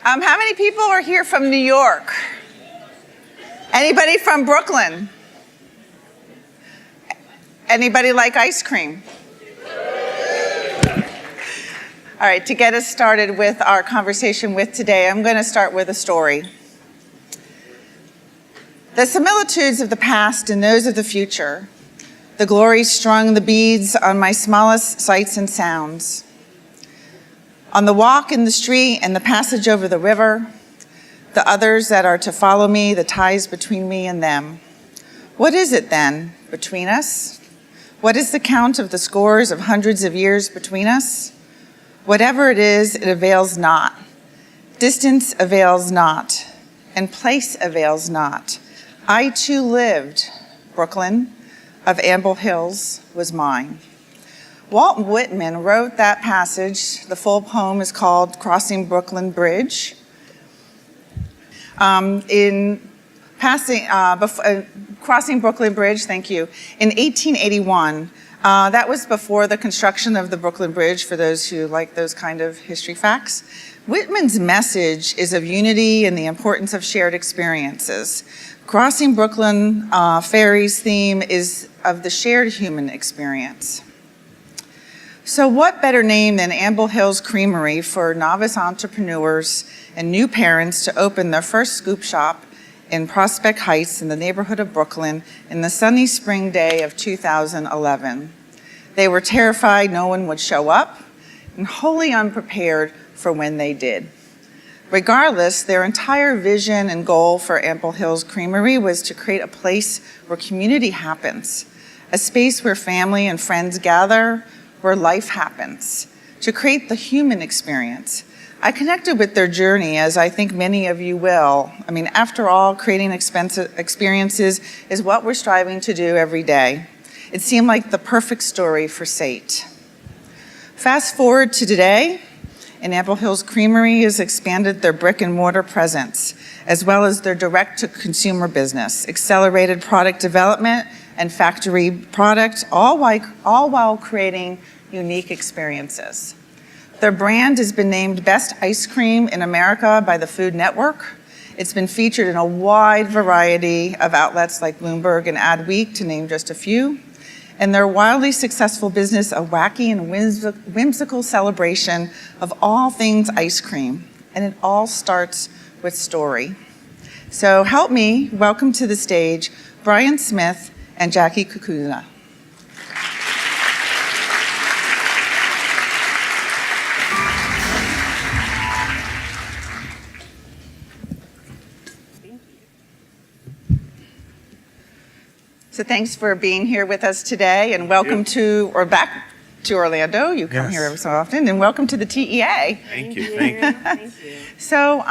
How many people are here from New York? Anybody from Brooklyn? Anybody like ice cream? All right, to get us started with our conversation with today, I'm going to start with a story. The similitudes of the past and those of the future, the glory strung the beads on my smallest sights and sounds. On the walk in the street and the passage over the river, the others that are to follow me, the ties between me and them. What is it then between us? What is the count of the scores of hundreds of years between us? Whatever it is, it avails not. Distance avails not, and place avails not. I too lived. Brooklyn of Ample Hills was mine. Walt Whitman wrote that passage. The full poem is called Crossing Brooklyn Bridge. Crossing Brooklyn Bridge, thank you, in 1881. That was before the construction of the Brooklyn Bridge, for those who like those kind of history facts. Whitman's message is of unity and the importance of shared experiences. Crossing Brooklyn Ferry's theme is of the shared human experience. So what better name than Ample Hills Creamery for novice entrepreneurs and new parents to open their first scoop shop in Prospect Heights in the neighborhood of Brooklyn in the sunny spring day of 2011. They were terrified no one would show up and wholly unprepared for when they did. Regardless, their entire vision and goal for Ample Hills Creamery was to create a place where community happens, a space where family and friends gather, where life happens, to create the human experience. I connected with their journey, as I think many of you will. I mean, after all, creating experiences is what we're striving to do every day. It seemed like the perfect story for SATE. Fast forward to today, and Ample Hills Creamery has expanded their brick and mortar presence, as well as their direct-to-consumer business, accelerated product development and factory product, all while creating unique experiences. Their brand has been named Best Ice Cream in America by the Food Network. It's been featured in a wide variety of outlets like Bloomberg and Adweek, to name just a few. And their wildly successful business, a wacky and whimsical celebration of all things ice cream. And it all starts with story. So help me welcome to the stage Brian Smith and Jackie Cuscuna. So thanks for being here with us today, and welcome to, or back to Orlando. You come here every so often, and welcome to the TEA. Thank you. Thank you. So,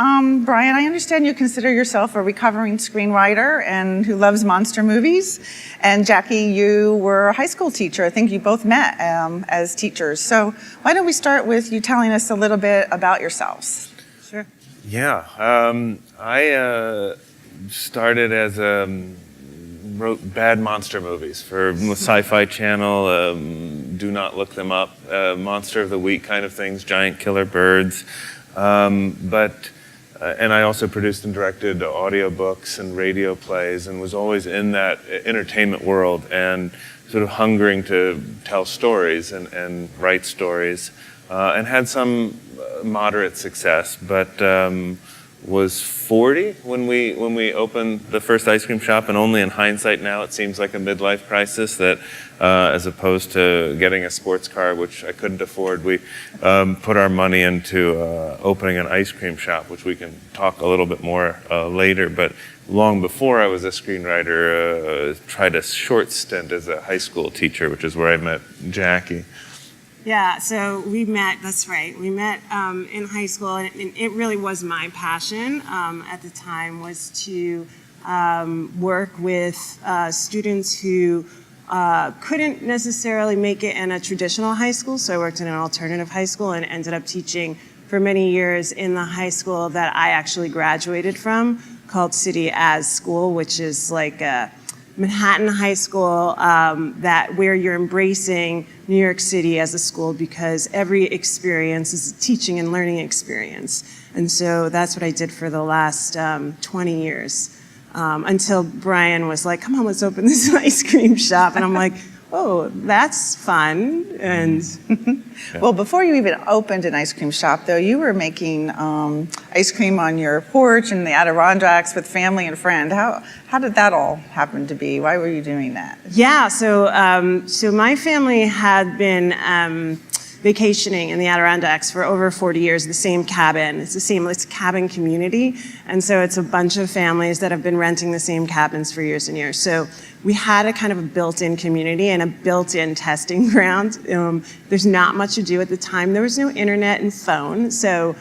Brian, I understand you consider yourself a recovering screenwriter and who loves monster movies. And Jackie, you were a high school teacher. I think you both met as teachers. So why don't we start with you telling us a little bit about yourselves? Sure. Yeah. I started as wrote bad monster movies for Sci-Fi Channel. Do not look them up. Monster of the Week kind of things, giant killer birds. And I also produced and directed audiobooks and radio plays, and was always in that entertainment world and sort of hungering to tell stories and write stories, and had some moderate success, but was 40 when we opened the first ice cream shop, and only in hindsight now it seems like a midlife crisis that as opposed to getting a sports car, which I couldn't afford, we put our money into opening an ice cream shop, which we can talk a little bit more later. But long before I was a screenwriter, tried a short stint as a high school teacher, which is where I met Jackie. Yeah, so we met, that's right, we met in high school, and it really was my passion at the time, was to work with students who couldn't necessarily make it in a traditional high school, so I worked in an alternative high school and ended up teaching for many years in the high school that I actually graduated from, called City As School, which is like a Manhattan High School, where you're embracing New York City as a school, because every experience is a teaching and learning experience. And so that's what I did for the last 20 years. Until Brian was like, come on, let's open this ice cream shop. And I'm like, oh, that's fun. And Well, before you even opened an ice cream shop, though, you were making ice cream on your porch in the Adirondacks with family and friend. How did that all happen to be? Why were you doing that? yeah, so my family had been vacationing in the Adirondacks for over 40 years, the same cabin. It's a cabin community. And so it's a bunch of families that have been renting the same cabins for years and years. So we had a kind of a built-in community and a built-in testing ground. There's not much to do at the time. There was no internet and phone. So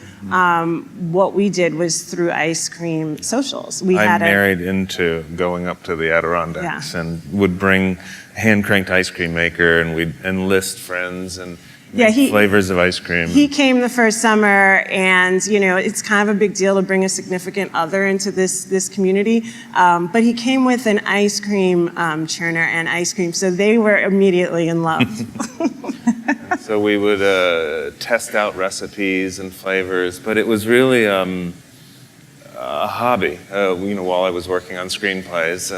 what we did was through ice cream socials. I married into going up to the Adirondacks and would bring hand-cranked ice cream maker, and we'd enlist friends and flavors of ice cream. He came the first summer, and it's kind of a big deal to bring a significant other into this community. But he came with an ice cream churner and ice cream, so they were immediately in love. So we would test out recipes and flavors, but it was really a hobby. While I was working on screenplays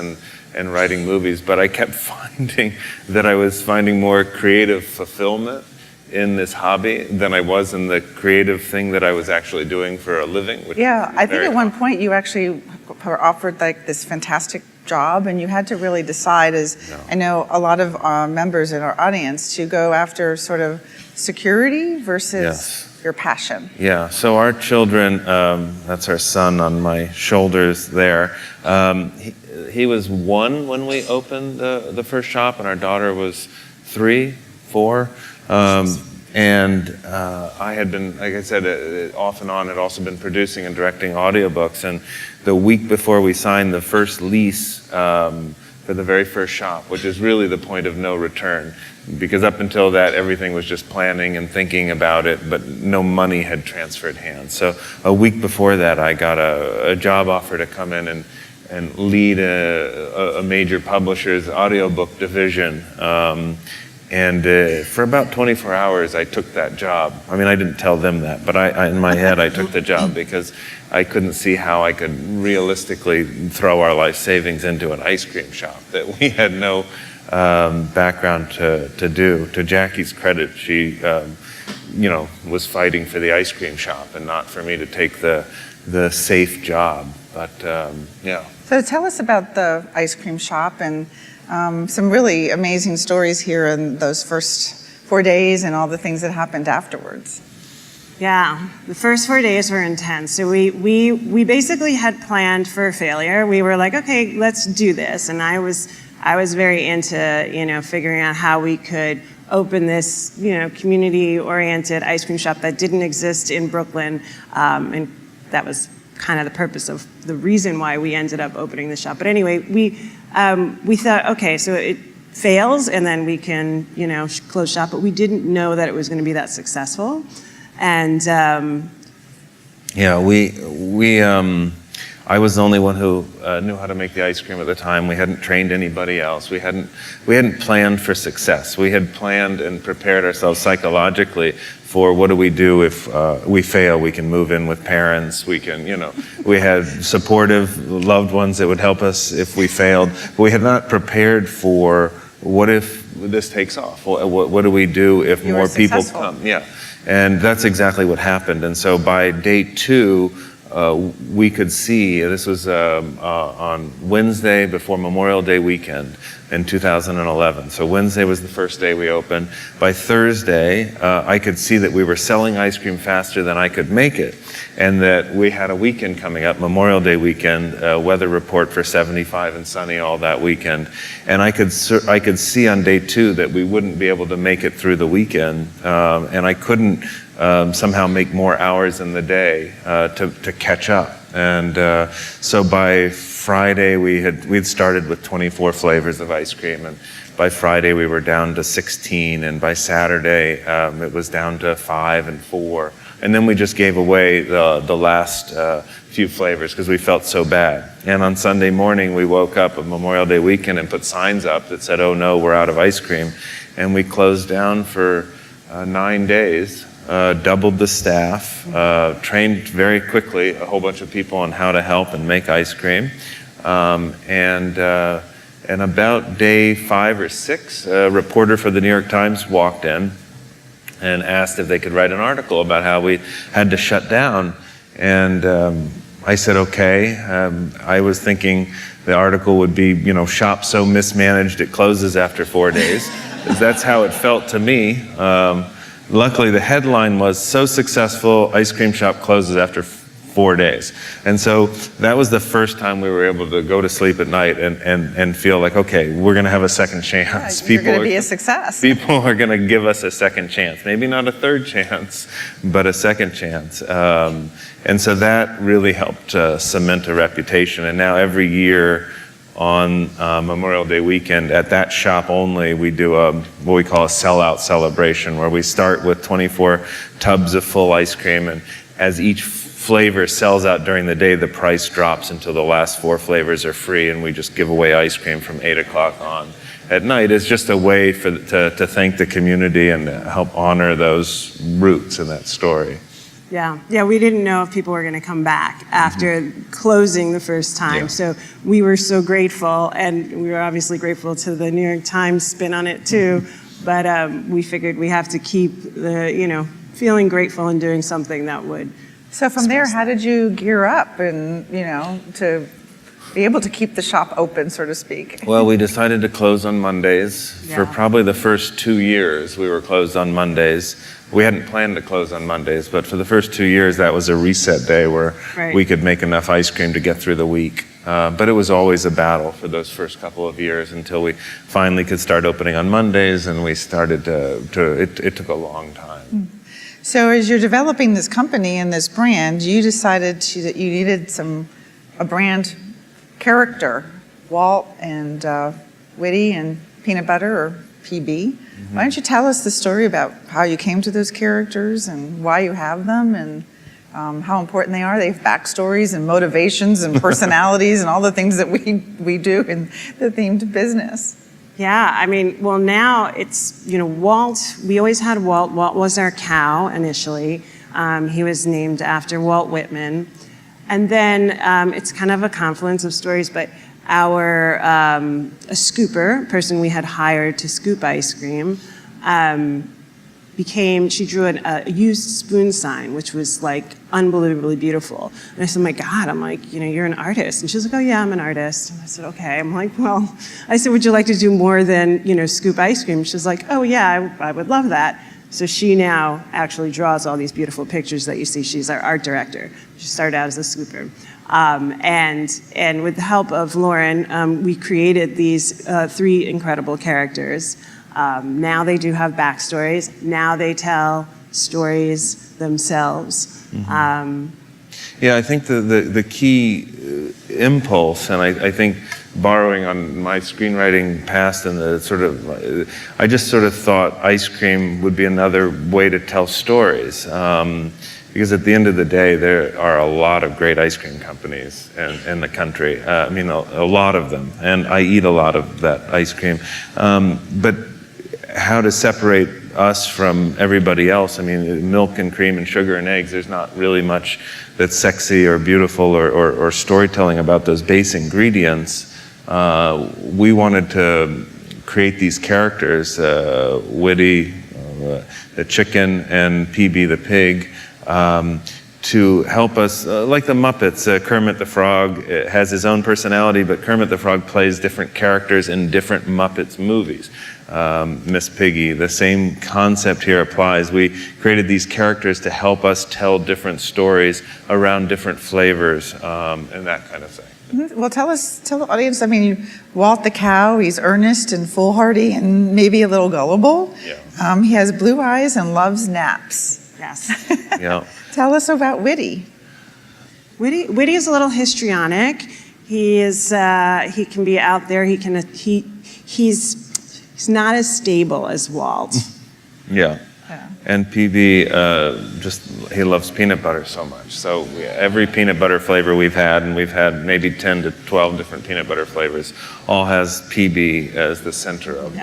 and writing movies, but I kept finding that I was finding more creative fulfillment in this hobby than I was in the creative thing that I was actually doing for a living. I think at one point you actually were offered like this fantastic job, and you had to really decide, I know a lot of members in our audience, to go after sort of security versus your passion. Yeah, so our children, that's our son on my shoulders there. He was 1 when we opened the first shop, and our daughter was 3, 4. And I had been, like I said, off and on, had also been producing and directing audiobooks. And the week before we signed the first lease for the very first shop, which is really the point of no return, because up until that, everything was just planning and thinking about it, but no money had transferred hands. So a week before that, I got a job offer to come in and lead a major publisher's audiobook division. And for about 24 hours, I took that job. I mean, I didn't tell them that, but in my head, I took the job because I couldn't see how I could realistically throw our life savings into an ice cream shop that we had no background to do. To Jackie's credit, she, was fighting for the ice cream shop and not for me to take the safe job. But So tell us about the ice cream shop and some really amazing stories here in those first 4 days and all the things that happened afterwards. Yeah, the first 4 days were intense. So we basically had planned for failure. We were like, okay, let's do this. And I was very into, figuring out how we could open this, community-oriented ice cream shop that didn't exist in Brooklyn. And that was kind of the purpose of the reason why we ended up opening the shop. But anyway, we thought, okay, so it fails and then we can, close shop, but we didn't know that it was going to be that successful. And I was the only one who knew how to make the ice cream at the time. We hadn't trained anybody else. We hadn't planned for success. We had planned and prepared ourselves psychologically for what do we do if we fail. We can move in with parents. We can, we had supportive loved ones that would help us if we failed. But we had not prepared for what if this takes off? What do we do if more people come? Yeah, and that's exactly what happened. And so by day 2, we could see, this was on Wednesday before Memorial Day weekend in 2011. So Wednesday was the first day we opened. By Thursday, I could see that we were selling ice cream faster than I could make it, and that we had a weekend coming up, Memorial Day weekend, weather report for 75 and sunny all that weekend. And I could see on day 2 that we wouldn't be able to make it through the weekend, and I couldn't somehow make more hours in the day to catch up. And so by Friday we'd started with 24 flavors of ice cream, and by Friday we were down to 16, and by Saturday it was down to 5 and 4. And then we just gave away the last few flavors because we felt so bad. And on Sunday morning, we woke up on Memorial Day weekend and put signs up that said, "Oh no, we're out of ice cream." And we closed down for 9 days, doubled the staff, trained very quickly a whole bunch of people on how to help and make ice cream. And about day 5 or 6, a reporter for the New York Times walked in and asked if they could write an article about how we had to shut down. And I said, okay. I was thinking the article would be, shop so mismanaged it closes after 4 days. 'Cause that's how it felt to me. Luckily, the headline was, "So successful, ice cream shop closes after 4 days." And so that was the first time we were able to go to sleep at night and feel like, okay, we're going to have a second chance. You're going to be a success. People are going to give us a second chance. Maybe not a third chance, but a second chance. And so that really helped cement a reputation. And now every year on Memorial Day weekend, at that shop only, we do what we call a sellout celebration, where we start with 24 tubs of full ice cream, and as each flavor sells out during the day, the price drops until the last 4 flavors are free, and we just give away ice cream from 8 o'clock on at night. It's just a way to thank the community and help honor those roots in that story. Yeah, we didn't know if people were going to come back after closing the first time. So we were so grateful, and we were obviously grateful to the New York Times spin on it too. But we figured we have to keep the, feeling grateful and doing something that would. So from there, how did you gear up and, to be able to keep the shop open, so to speak? Well, we decided to close on Mondays. For probably the first 2 years, we were closed on Mondays. We hadn't planned to close on Mondays, but for the first 2 years, that was a reset day where we could make enough ice cream to get through the week. But it was always a battle for those first couple of years until we finally could start opening on Mondays, and we started it took a long time. So as you're developing this company and this brand, you decided that you needed a brand character, Walt and Witty and Peanut Butter, or PB. Why don't you tell us the story about how you came to those characters and why you have them and how important they are? They have backstories and motivations and personalities and all the things that we do in the themed business. Yeah, now it's, Walt, we always had Walt. Walt was our cow initially. He was named after Walt Whitman. And then it's kind of a confluence of stories, but a scooper, person we had hired to scoop ice cream, she drew a used spoon sign, which was like unbelievably beautiful. And I said, "My God," I'm like, "You're an artist." And she was like, "Oh yeah, I'm an artist." And I said, "Okay." I'm like, "Well," I said, "Would you like to do more than, scoop ice cream?" She's like, "Oh yeah, I would love that." So she now actually draws all these beautiful pictures that you see. She's our art director. She started out as a scooper. And with the help of Lauren, we created these 3 incredible characters. Now they do have backstories. Now they tell stories themselves. Yeah, I think the key impulse, and I think borrowing on my screenwriting past and I just sort of thought ice cream would be another way to tell stories. Because at the end of the day, there are a lot of great ice cream companies in the country. A lot of them, and I eat a lot of that ice cream. But how to separate us from everybody else? Milk and cream and sugar and eggs, there's not really much that's sexy or beautiful or storytelling about those base ingredients. We wanted to create these characters, Witty, the chicken, and PB the pig, to help us, like the Muppets. Kermit the Frog has his own personality, but Kermit the Frog plays different characters in different Muppets movies. Miss Piggy, the same concept here applies. We created these characters to help us tell different stories around different flavors and that kind of thing. Well, tell the audience, Walt the Cow, he's earnest and foolhardy and maybe a little gullible. Yeah. He has blue eyes and loves naps. Yes. Yeah. Tell us about Witty. Witty is a little histrionic. He can be out there. He's not as stable as Walt. Yeah. And PB, he loves peanut butter so much. So every peanut butter flavor we've had, and we've had maybe 10 to 12 different peanut butter flavors, all has PB as the center of,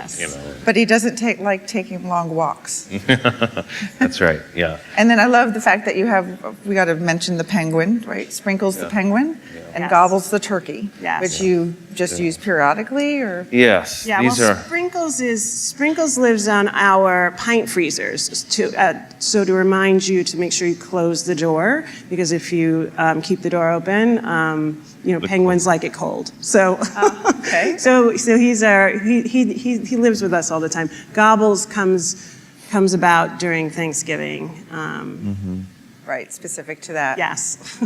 But he doesn't like taking long walks. That's right, yeah. And then I love the fact that we got to mention the penguin, right? Sprinkles the penguin and Gobbles the turkey, which you just use periodically, or? Yes, these are. Sprinkles lives on our pint freezers so to remind you to make sure you close the door, because if you keep the door open, penguins like it cold. So, okay. so he lives with us all the time. Gobbles comes about during Thanksgiving. Right, specific to that. Yes.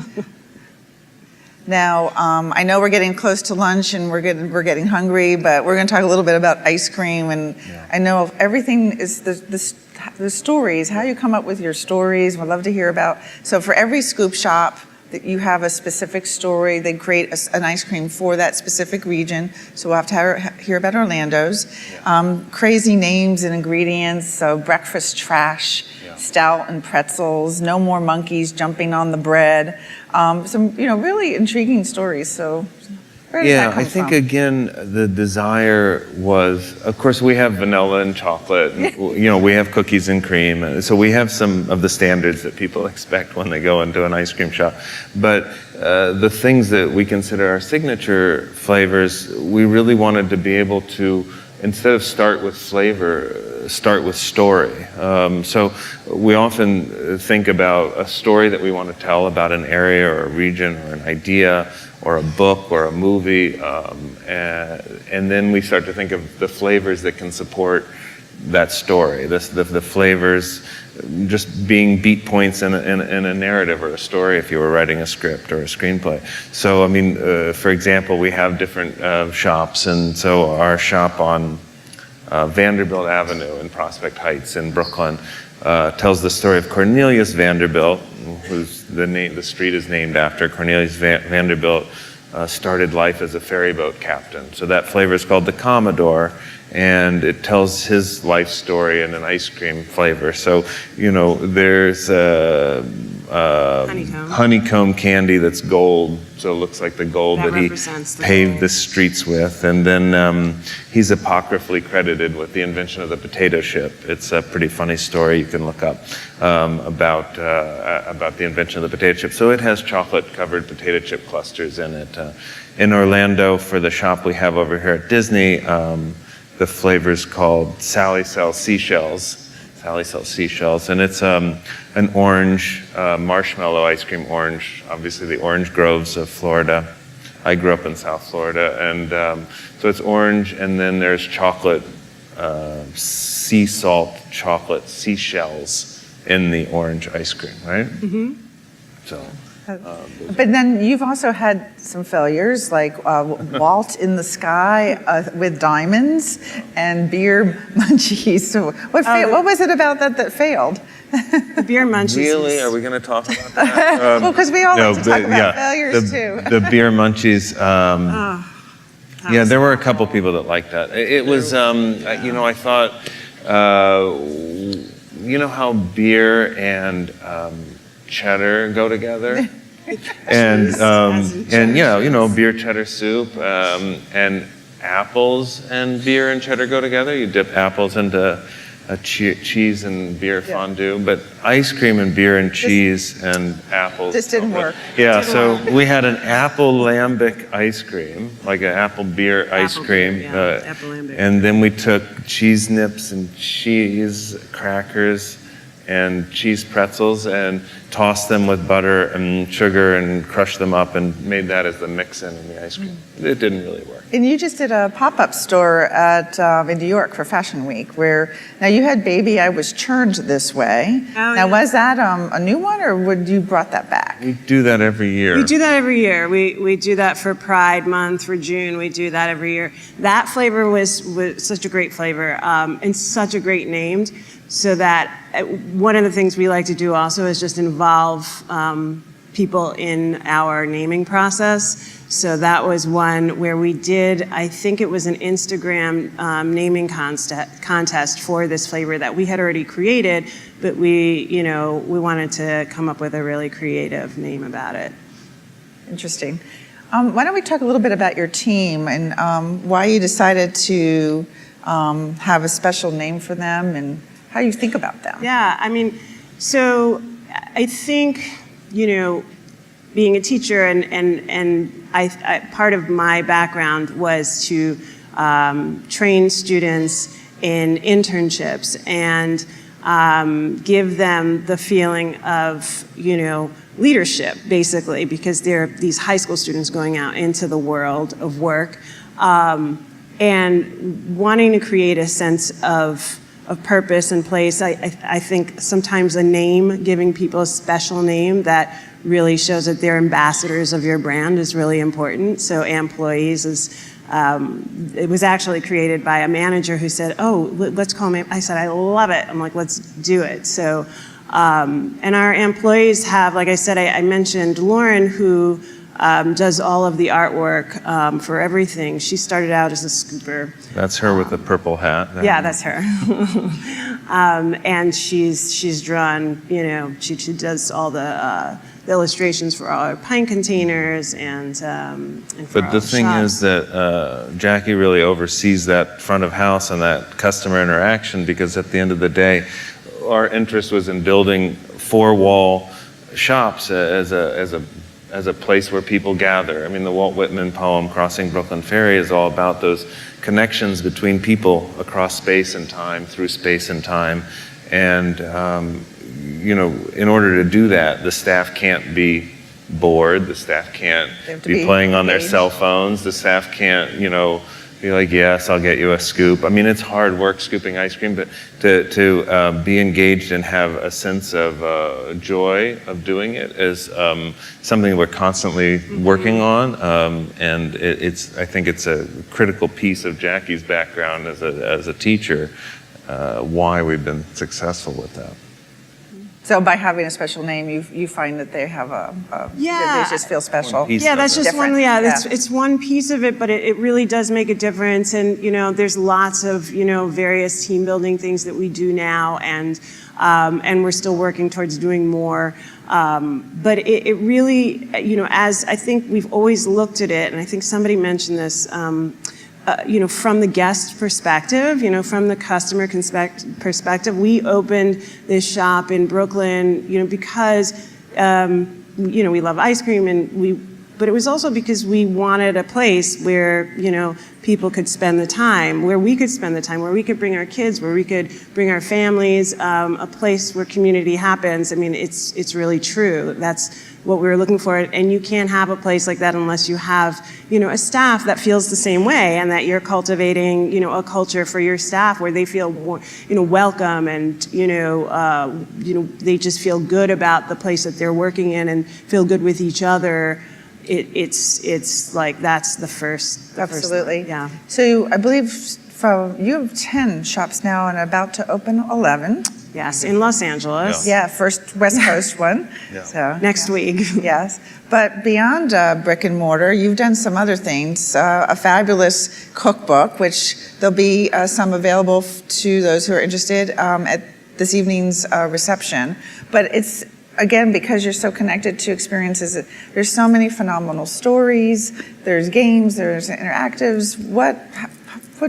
Now, I know we're getting close to lunch and we're getting hungry, but we're going to talk a little bit about ice cream. And I know everything is the stories, how you come up with your stories. We'd love to hear about. So for every scoop shop, that you have a specific story. They create an ice cream for that specific region. So we'll have to hear about Orlando's. Crazy names and ingredients. So breakfast trash, stout and pretzels, no more monkeys jumping on the bread. Some really intriguing stories. So where does that come I think from? again the desire was, of course, we have vanilla and chocolate. And, we have cookies and cream. So we have some of the standards that people expect when they go into an ice cream shop. But the things that we consider our signature flavors, we really wanted to be able to, instead of start with flavor, start with story. So we often think about a story that we want to tell about an area or a region or an idea or a book or a movie, and then we start to think of the flavors that can support that story. The flavors just being beat points in a narrative or a story if you were writing a script or a screenplay. So, for example, we have different shops, and so our shop on Vanderbilt Avenue in Prospect Heights in Brooklyn tells the story of Cornelius Vanderbilt, who's the street is named after. Cornelius Vanderbilt started life as a ferry boat captain. So that flavor is called the Commodore, and it tells his life story in an ice cream flavor. So, there's honeycomb candy that's gold, so it looks like the gold that he paved the streets with. And then he's apocryphally credited with the invention of the potato chip. It's a pretty funny story you can look up about the invention of the potato chip. So it has chocolate-covered potato chip clusters in it. In Orlando, for the shop we have over here at Disney, the flavor's called Sally Sells Seashells. Sally Sells Seashells, and it's an orange, marshmallow ice cream orange, obviously the orange groves of Florida. I grew up in South Florida, and so it's orange, and then there's chocolate, sea salt chocolate seashells in the orange ice cream, right? Mm-hmm. So. But then you've also had some failures, like Walt in the Sky with diamonds and beer munchies. So what was it about that failed? The beer munchies. Really? Are we going to talk about that? Well, because we all like to talk about failures too. The beer munchies. There were a couple people that liked that. It was, I thought, how beer and cheddar go together? And beer cheddar soup, and apples and beer and cheddar go together. You dip apples into a cheese and beer fondue, but ice cream and beer and cheese and apples. This didn't work. Yeah, so we had an apple lambic ice cream, like an apple beer ice cream. Apple lambic. And then we took cheese nips and cheese crackers and cheese pretzels and tossed them with butter and sugar and crushed them up and made that as the mix-in in the ice cream. It didn't really work. And you just did a pop-up store in New York for Fashion Week, where now you had Baby I Was Churned This Way. Was that a new one, or would you brought that back? We do that every year. We do that every year. We do that for Pride Month, for June. We do that every year. That flavor was such a great flavor and such a great name. So that one of the things we like to do also is just involve people in our naming process. So that was one where we did, I think it was an Instagram naming contest for this flavor that we had already created, but we wanted to come up with a really creative name about it. Interesting. Why don't we talk a little bit about your team and why you decided to have a special name for them and how you think about them? Yeah, I mean, so I think, being a teacher and I part of my background was to train students in internships and give them the feeling of, leadership, basically, because they're these high school students going out into the world of work and wanting to create a sense of purpose and place. I think sometimes a name, giving people a special name that really shows that they're ambassadors of your brand is really important. So Employees is, it was actually created by a manager who said, oh, let's call me. I said, I love it. I'm like, let's do it. So, and our employees have, like I said, I mentioned Lauren, who does all of the artwork for everything. She started out as a scooper. That's her with the purple hat. Yeah, that's her. And she's drawn, she does all the illustrations for all our pine containers and for But the thing is that Jackie really oversees that front of house and that customer interaction, because at the end of the day, our interest was in building four-wall shops as a place where people gather. I mean, the Walt Whitman poem, Crossing Brooklyn Ferry, is all about those connections between people across space and time, through space and time. And, in order to do that, the staff can't be bored. The staff can't be playing on their cell phones. The staff can't, be like, yes, I'll get you a scoop. I mean, it's hard work scooping ice cream, but to be engaged and have a sense of joy of doing it is something we're constantly working on. And I think it's a critical piece of Jackie's background as a teacher, why we've been successful with that. So by having a special name, you find that they have they just feel special. Yeah, that's just different. It's one piece of it, but it really does make a difference. And, there's lots of, various team building things that we do now, and we're still working towards doing more. But it really, as I think we've always looked at it, and I think somebody mentioned this, from the guest perspective, from the customer perspective, we opened this shop in Brooklyn, because, we love ice cream but it was also because we wanted a place where, people could spend the time, where we could spend the time, where we could bring our kids, where we could bring our families, a place where community happens. I mean, it's really true. That's what we were looking for. And you can't have a place like that unless you have, a staff that feels the same way, and that you're cultivating, a culture for your staff where they feel more, welcome, and, they just feel good about the place that they're working in and feel good with each other. It's like that's the first. Absolutely. Yeah. So I believe you have 10 shops now and about to open 11. Yes, in Los Angeles. Yeah, first West Coast one. Yeah. So next week. Yes, but beyond brick and mortar, you've done some other things. A fabulous cookbook, which there'll be some available to those who are interested at this evening's reception. But it's, again, because you're so connected to experiences, there's so many phenomenal stories, there's games, there's interactives. What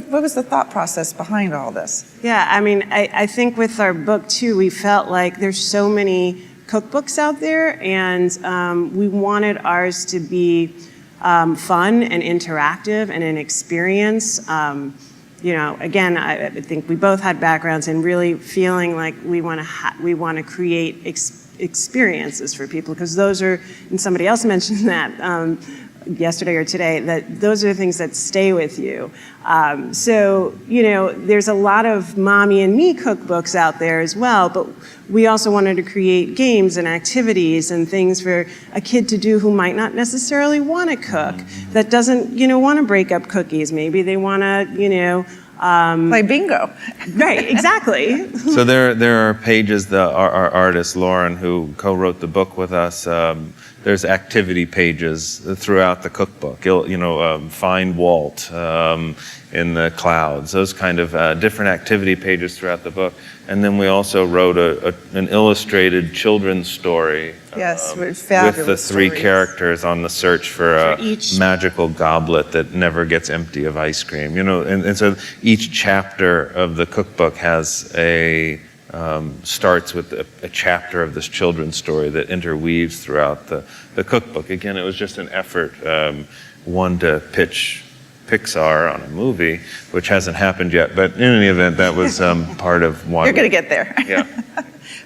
was the thought process behind all this? Yeah, I mean, I think with our book too, we felt like there's so many cookbooks out there, and we wanted ours to be fun and interactive and an experience. Again, I think we both had backgrounds in really feeling like we want to create experiences for people, because those are, and somebody else mentioned that yesterday or today, that those are the things that stay with you. So, there's a lot of mommy and me cookbooks out there as well, but we also wanted to create games and activities and things for a kid to do who might not necessarily want to cook, that doesn't, want to break up cookies. Maybe they want to, Play bingo. Right, exactly. So there are pages. Our artist Lauren, who co-wrote the book with us, there's activity pages throughout the cookbook. Find Walt in the clouds. Those kind of different activity pages throughout the book. And then we also wrote an illustrated children's story. Yes, with the three stories. characters on the search for a each magical goblet that never gets empty of ice cream. And so each chapter of the cookbook has starts with a chapter of this children's story that interweaves throughout the cookbook. Again, it was just an effort, one to pitch Pixar on a movie, which hasn't happened yet, but in any event, that was part of why. You're going to get there. Yeah.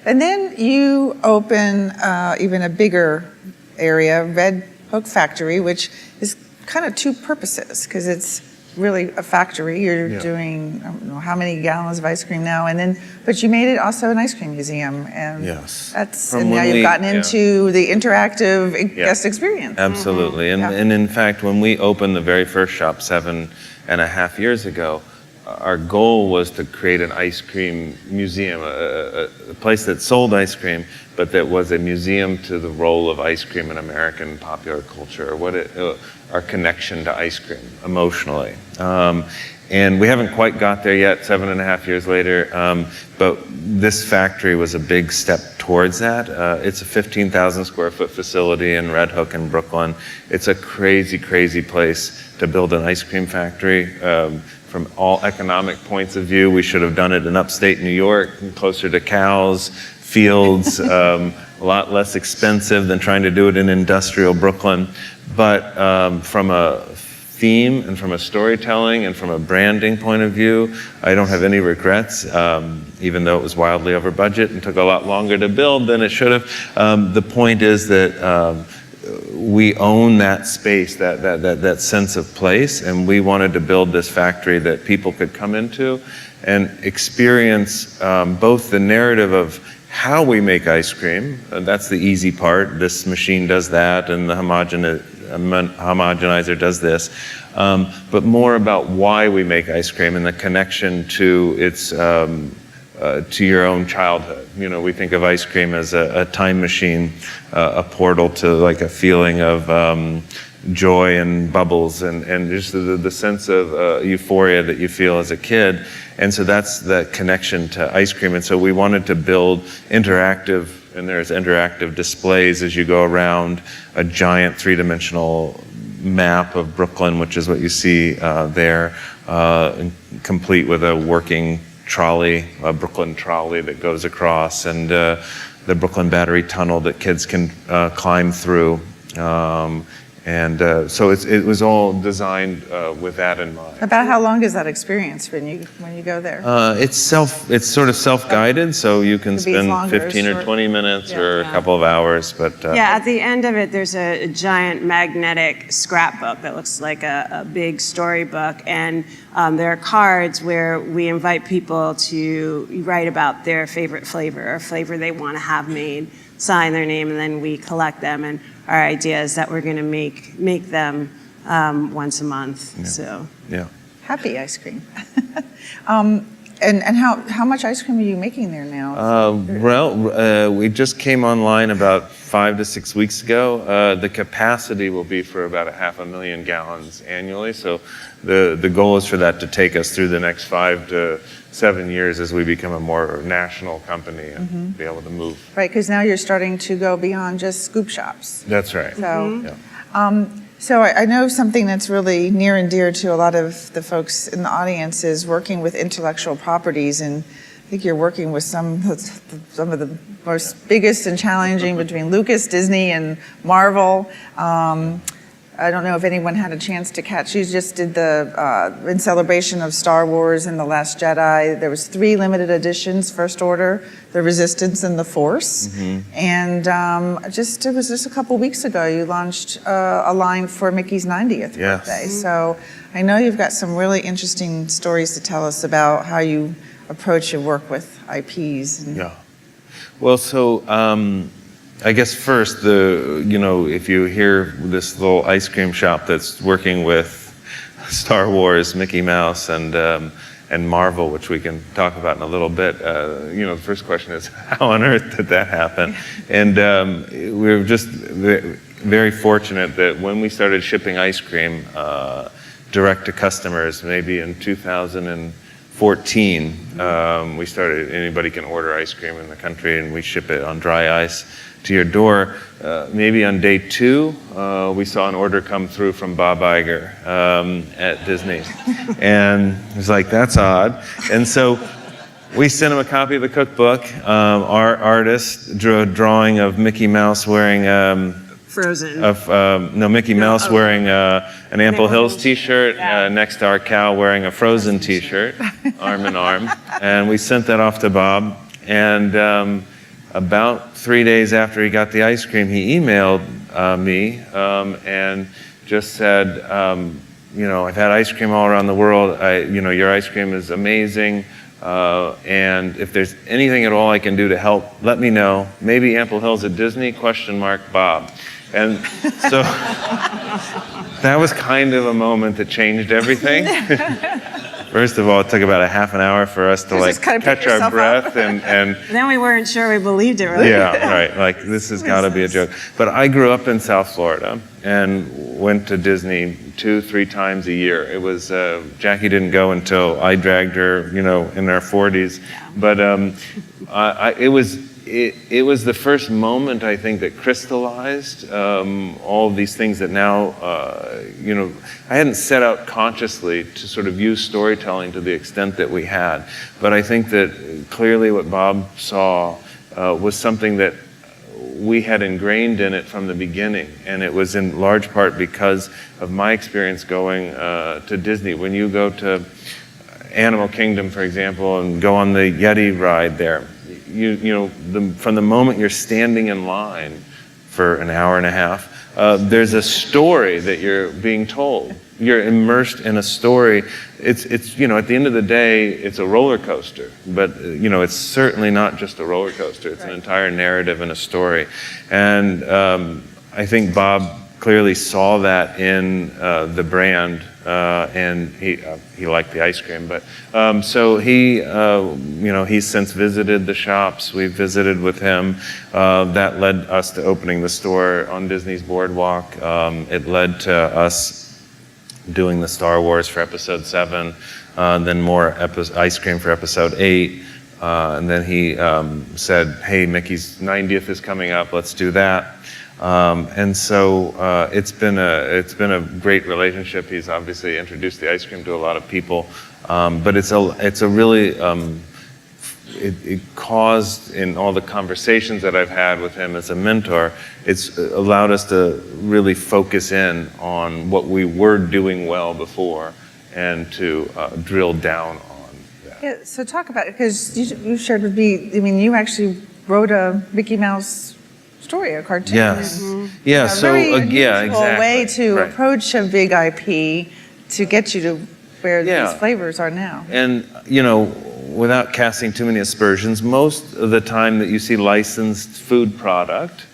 And then you open even a bigger area, Red Hook Factory, which is kind of two purposes, because it's really a factory. You're doing, I don't know how many gallons of ice cream now, but you made it also an ice cream museum, and Yes. and now you've gotten into the interactive guest experience. Absolutely. And in fact, when we opened the very first shop 7.5 years ago, our goal was to create an ice cream museum, a place that sold ice cream, but that was a museum to the role of ice cream in American popular culture, or our connection to ice cream emotionally. And we haven't quite got there yet, 7.5 years later, but this factory was a big step towards that. It's a 15,000 square foot facility in Red Hook in Brooklyn. It's a crazy, crazy place to build an ice cream factory. From all economic points of view, we should have done it in upstate New York, closer to cows, fields, a lot less expensive than trying to do it in industrial Brooklyn. But from a theme and from a storytelling and from a branding point of view, I don't have any regrets, even though it was wildly over budget and took a lot longer to build than it should have. The point is that we own that space, that sense of place, and we wanted to build this factory that people could come into and experience both the narrative of how we make ice cream. That's the easy part. This machine does that, and the homogenizer does this. But more about why we make ice cream and the connection to its to your own childhood. We think of ice cream as a time machine, a portal to like a feeling of joy and bubbles and just the sense of euphoria that you feel as a kid. And so that's the connection to ice cream. And so we wanted to build interactive, and there's interactive displays as you go around a giant three-dimensional map of Brooklyn, which is what you see there, complete with a working trolley, a Brooklyn trolley that goes across, and the Brooklyn Battery Tunnel that kids can climb through. So it was all designed with that in mind. About how long is that experience when you go there? It's sort of self-guided, so you can spend 15 or 20 minutes or a couple of hours. But at the end of it, there's a giant magnetic scrapbook that looks like a big storybook, and there are cards where we invite people to write about their favorite flavor or flavor they want to have made, sign their name, and then we collect them. And our idea is that we're going to make them once a month. Yeah. So Happy ice cream. And how much ice cream are you making there now? We just came online about 5 to 6 weeks ago. The capacity will be for about 500,000 gallons annually. So the goal is for that to take us through the next 5 to 7 years as we become a more national company and be able to move. Right, because now you're starting to go beyond just scoop shops. That's right. So, so I know something that's really near and dear to a lot of the folks in the audience is working with intellectual properties, and I think you're working with some of the most biggest and challenging between Lucas, Disney, and Marvel. I don't know if anyone had a chance to catch. You just did in celebration of Star Wars and The Last Jedi. There was 3 limited editions, First Order, The Resistance, and The Force. And it was just a couple weeks ago, you launched a line for Mickey's 90th birthday. So I know you've got some really interesting stories to tell us about how you approach your work with IPs. Well, so I guess first, if you hear this little ice cream shop that's working with Star Wars, Mickey Mouse, and and Marvel, which we can talk about in a little bit. The first question is, how on earth did that happen? And we were just very fortunate that when we started shipping ice cream direct to customers, maybe in 2014, we started, anybody can order ice cream in the country, and we ship it on dry ice to your door. Maybe on day 2, we saw an order come through from Bob Iger at Disney. And it was like, that's odd. And so we sent him a copy of the cookbook. Our artist drew a drawing of Mickey Mouse wearing Frozen. Mickey Mouse wearing an Ample Hills t-shirt next to our cow wearing a Frozen t-shirt, arm in arm. And we sent that off to Bob. And about 3 days after he got the ice cream, he emailed me and just said, I've had ice cream all around the world. Your ice cream is amazing. And if there's anything at all I can do to help, let me know. Maybe Ample Hills at Disney, Bob. And so that was kind of a moment that changed everything. First of all, it took about a half an hour for us to catch our breath and then we weren't sure we believed it, right? Yeah, right. Like, this has got to be a joke. But I grew up in South Florida and went to Disney 2-3 times a year. It was Jackie didn't go until I dragged her, in our 40s. But it was the first moment, I think, that crystallized all of these things that now, I hadn't set out consciously to sort of use storytelling to the extent that we had. But I think that clearly what Bob saw was something that we had ingrained in it from the beginning. And it was in large part because of my experience going to Disney. When you go to Animal Kingdom, for example, and go on the Yeti ride there, from the moment you're standing in line for an hour and a half, there's a story that you're being told. You're immersed in a story. It's at the end of the day, it's a roller coaster, but it's certainly not just a roller coaster. It's an entire narrative and a story. And I think Bob clearly saw that in the brand, and he liked the ice cream. But so he's since visited the shops. We visited with him. That led us to opening the store on Disney's Boardwalk. It led to us doing the Star Wars for Episode 7, then more ice cream for Episode 8. And then he said, hey, Mickey's 90th is coming up, let's do that. And so it's been a great relationship. He's obviously introduced the ice cream to a lot of people, but it's a really it caused, in all the conversations that I've had with him as a mentor, it's allowed us to really focus in on what we were doing well before and to drill down on that. Yeah, so talk about it, because you shared with me, you actually wrote a Mickey Mouse story, a cartoon. Yes. Mm-hmm. Yeah, so yeah, exactly. way to approach a big IP to get you to where these flavors are now. And, without casting too many aspersions, most of the time that you see licensed food product,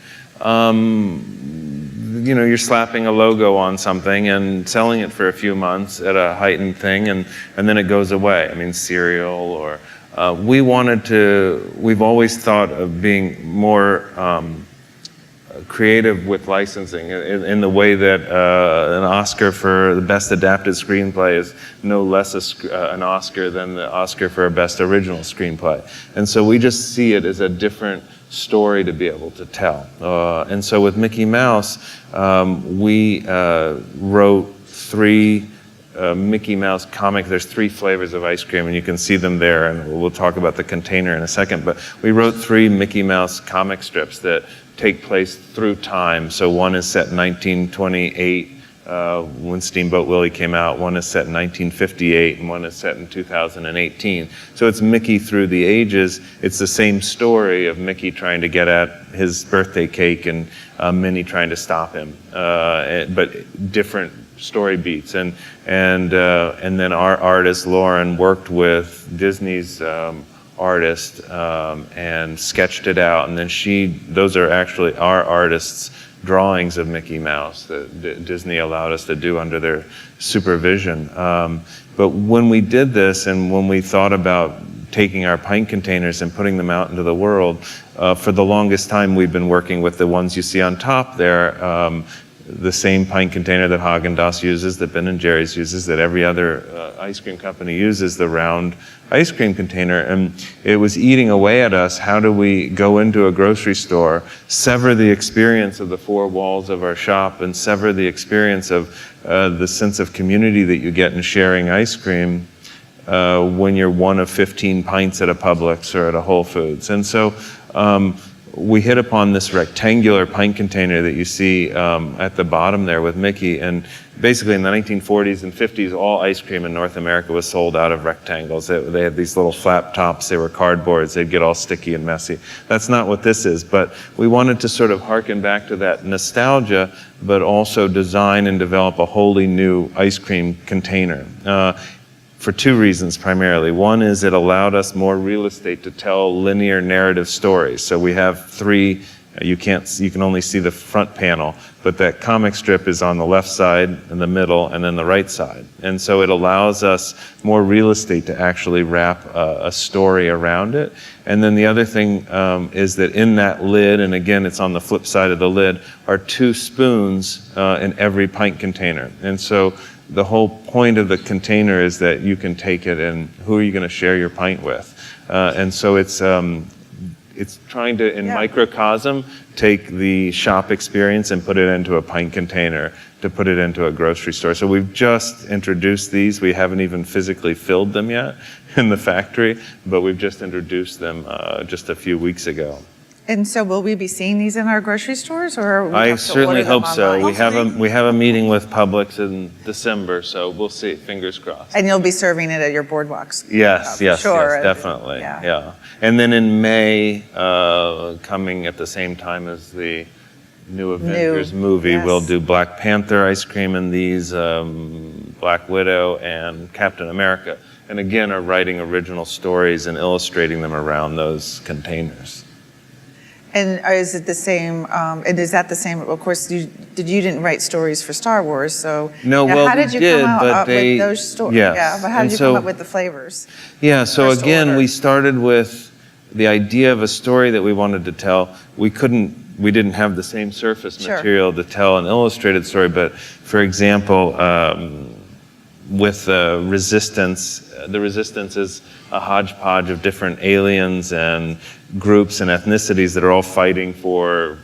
you're slapping a logo on something and selling it for a few months at a heightened thing, and then it goes away. Cereal or... we've always thought of being more creative with licensing in the way that an Oscar for the best adapted screenplay is no less an Oscar than the Oscar for best original screenplay. And so we just see it as a different story to be able to tell. And so with Mickey Mouse, we wrote 3 Mickey Mouse comics. There's 3 flavors of ice cream, and you can see them there, and we'll talk about the container in a second. But we wrote 3 Mickey Mouse comic strips that take place through time. So one is set in 1928 when Steamboat Willie came out, one is set in 1958, and one is set in 2018. So it's Mickey through the ages. It's the same story of Mickey trying to get at his birthday cake and Minnie trying to stop him, but different story beats. And then our artist Lauren worked with Disney's artist and sketched it out, and then those are actually our artists drawings of Mickey Mouse that Disney allowed us to do under their supervision. But when we did this, and when we thought about taking our pint containers and putting them out into the world, for the longest time we've been working with the ones you see on top there, the same pint container that Haagen-Dazs uses, that Ben & Jerry's uses, that every other ice cream company uses, the round ice cream container. And it was eating away at us. How do we go into a grocery store, sever the experience of the four walls of our shop, and sever the experience of the sense of community that you get in sharing ice cream when you're one of 15 pints at a Publix or at a Whole Foods? And so we hit upon this rectangular pint container that you see at the bottom there with Mickey. And basically in the 1940s and 50s, all ice cream in North America was sold out of rectangles. They had these little flap tops. They were cardboards. They'd get all sticky and messy. That's not what this is. But we wanted to sort of harken back to that nostalgia, but also design and develop a wholly new ice cream container. For two reasons primarily. One is it allowed us more real estate to tell linear narrative stories. So we have three, you can only see the front panel, but that comic strip is on the left side, in the middle, and then the right side. And so it allows us more real estate to actually wrap a story around it. And then the other thing is that in that lid, and again it's on the flip side of the lid, are two spoons in every pint container. And so the whole point of the container is that you can take it and who are you going to share your pint with? And so it's trying to, in microcosm, take the shop experience and put it into a pint container, to put it into a grocery store. So we've just introduced these. We haven't even physically filled them yet in the factory, but we've just introduced them just a few weeks ago. And so will we be seeing these in our grocery stores, or we I have to certainly order them hope so. online? We have a meeting with Publix in December, so we'll see. Fingers crossed. And you'll be serving it at your boardwalks? Yes, Sure. definitely. Yeah. Yeah. And then in May, coming at the same time as the new Avengers movie, yes. we'll do Black Panther ice cream in these, Black Widow and Captain America. And again, are writing original stories and illustrating them around those containers. And is it the same, and is that the same, of course, you didn't write stories for Star Wars, so No, now, well, how we did you did, come but up they- with those stories? yes. Yeah, but how And did you so- come up with the flavors? Yeah, so First again, order. we started with the idea of a story that we wanted to tell. We didn't have the same surface Sure. material to tell an illustrated story, but for example, with Resistance, the Resistance is a hodgepodge of different aliens and groups and ethnicities that are all fighting for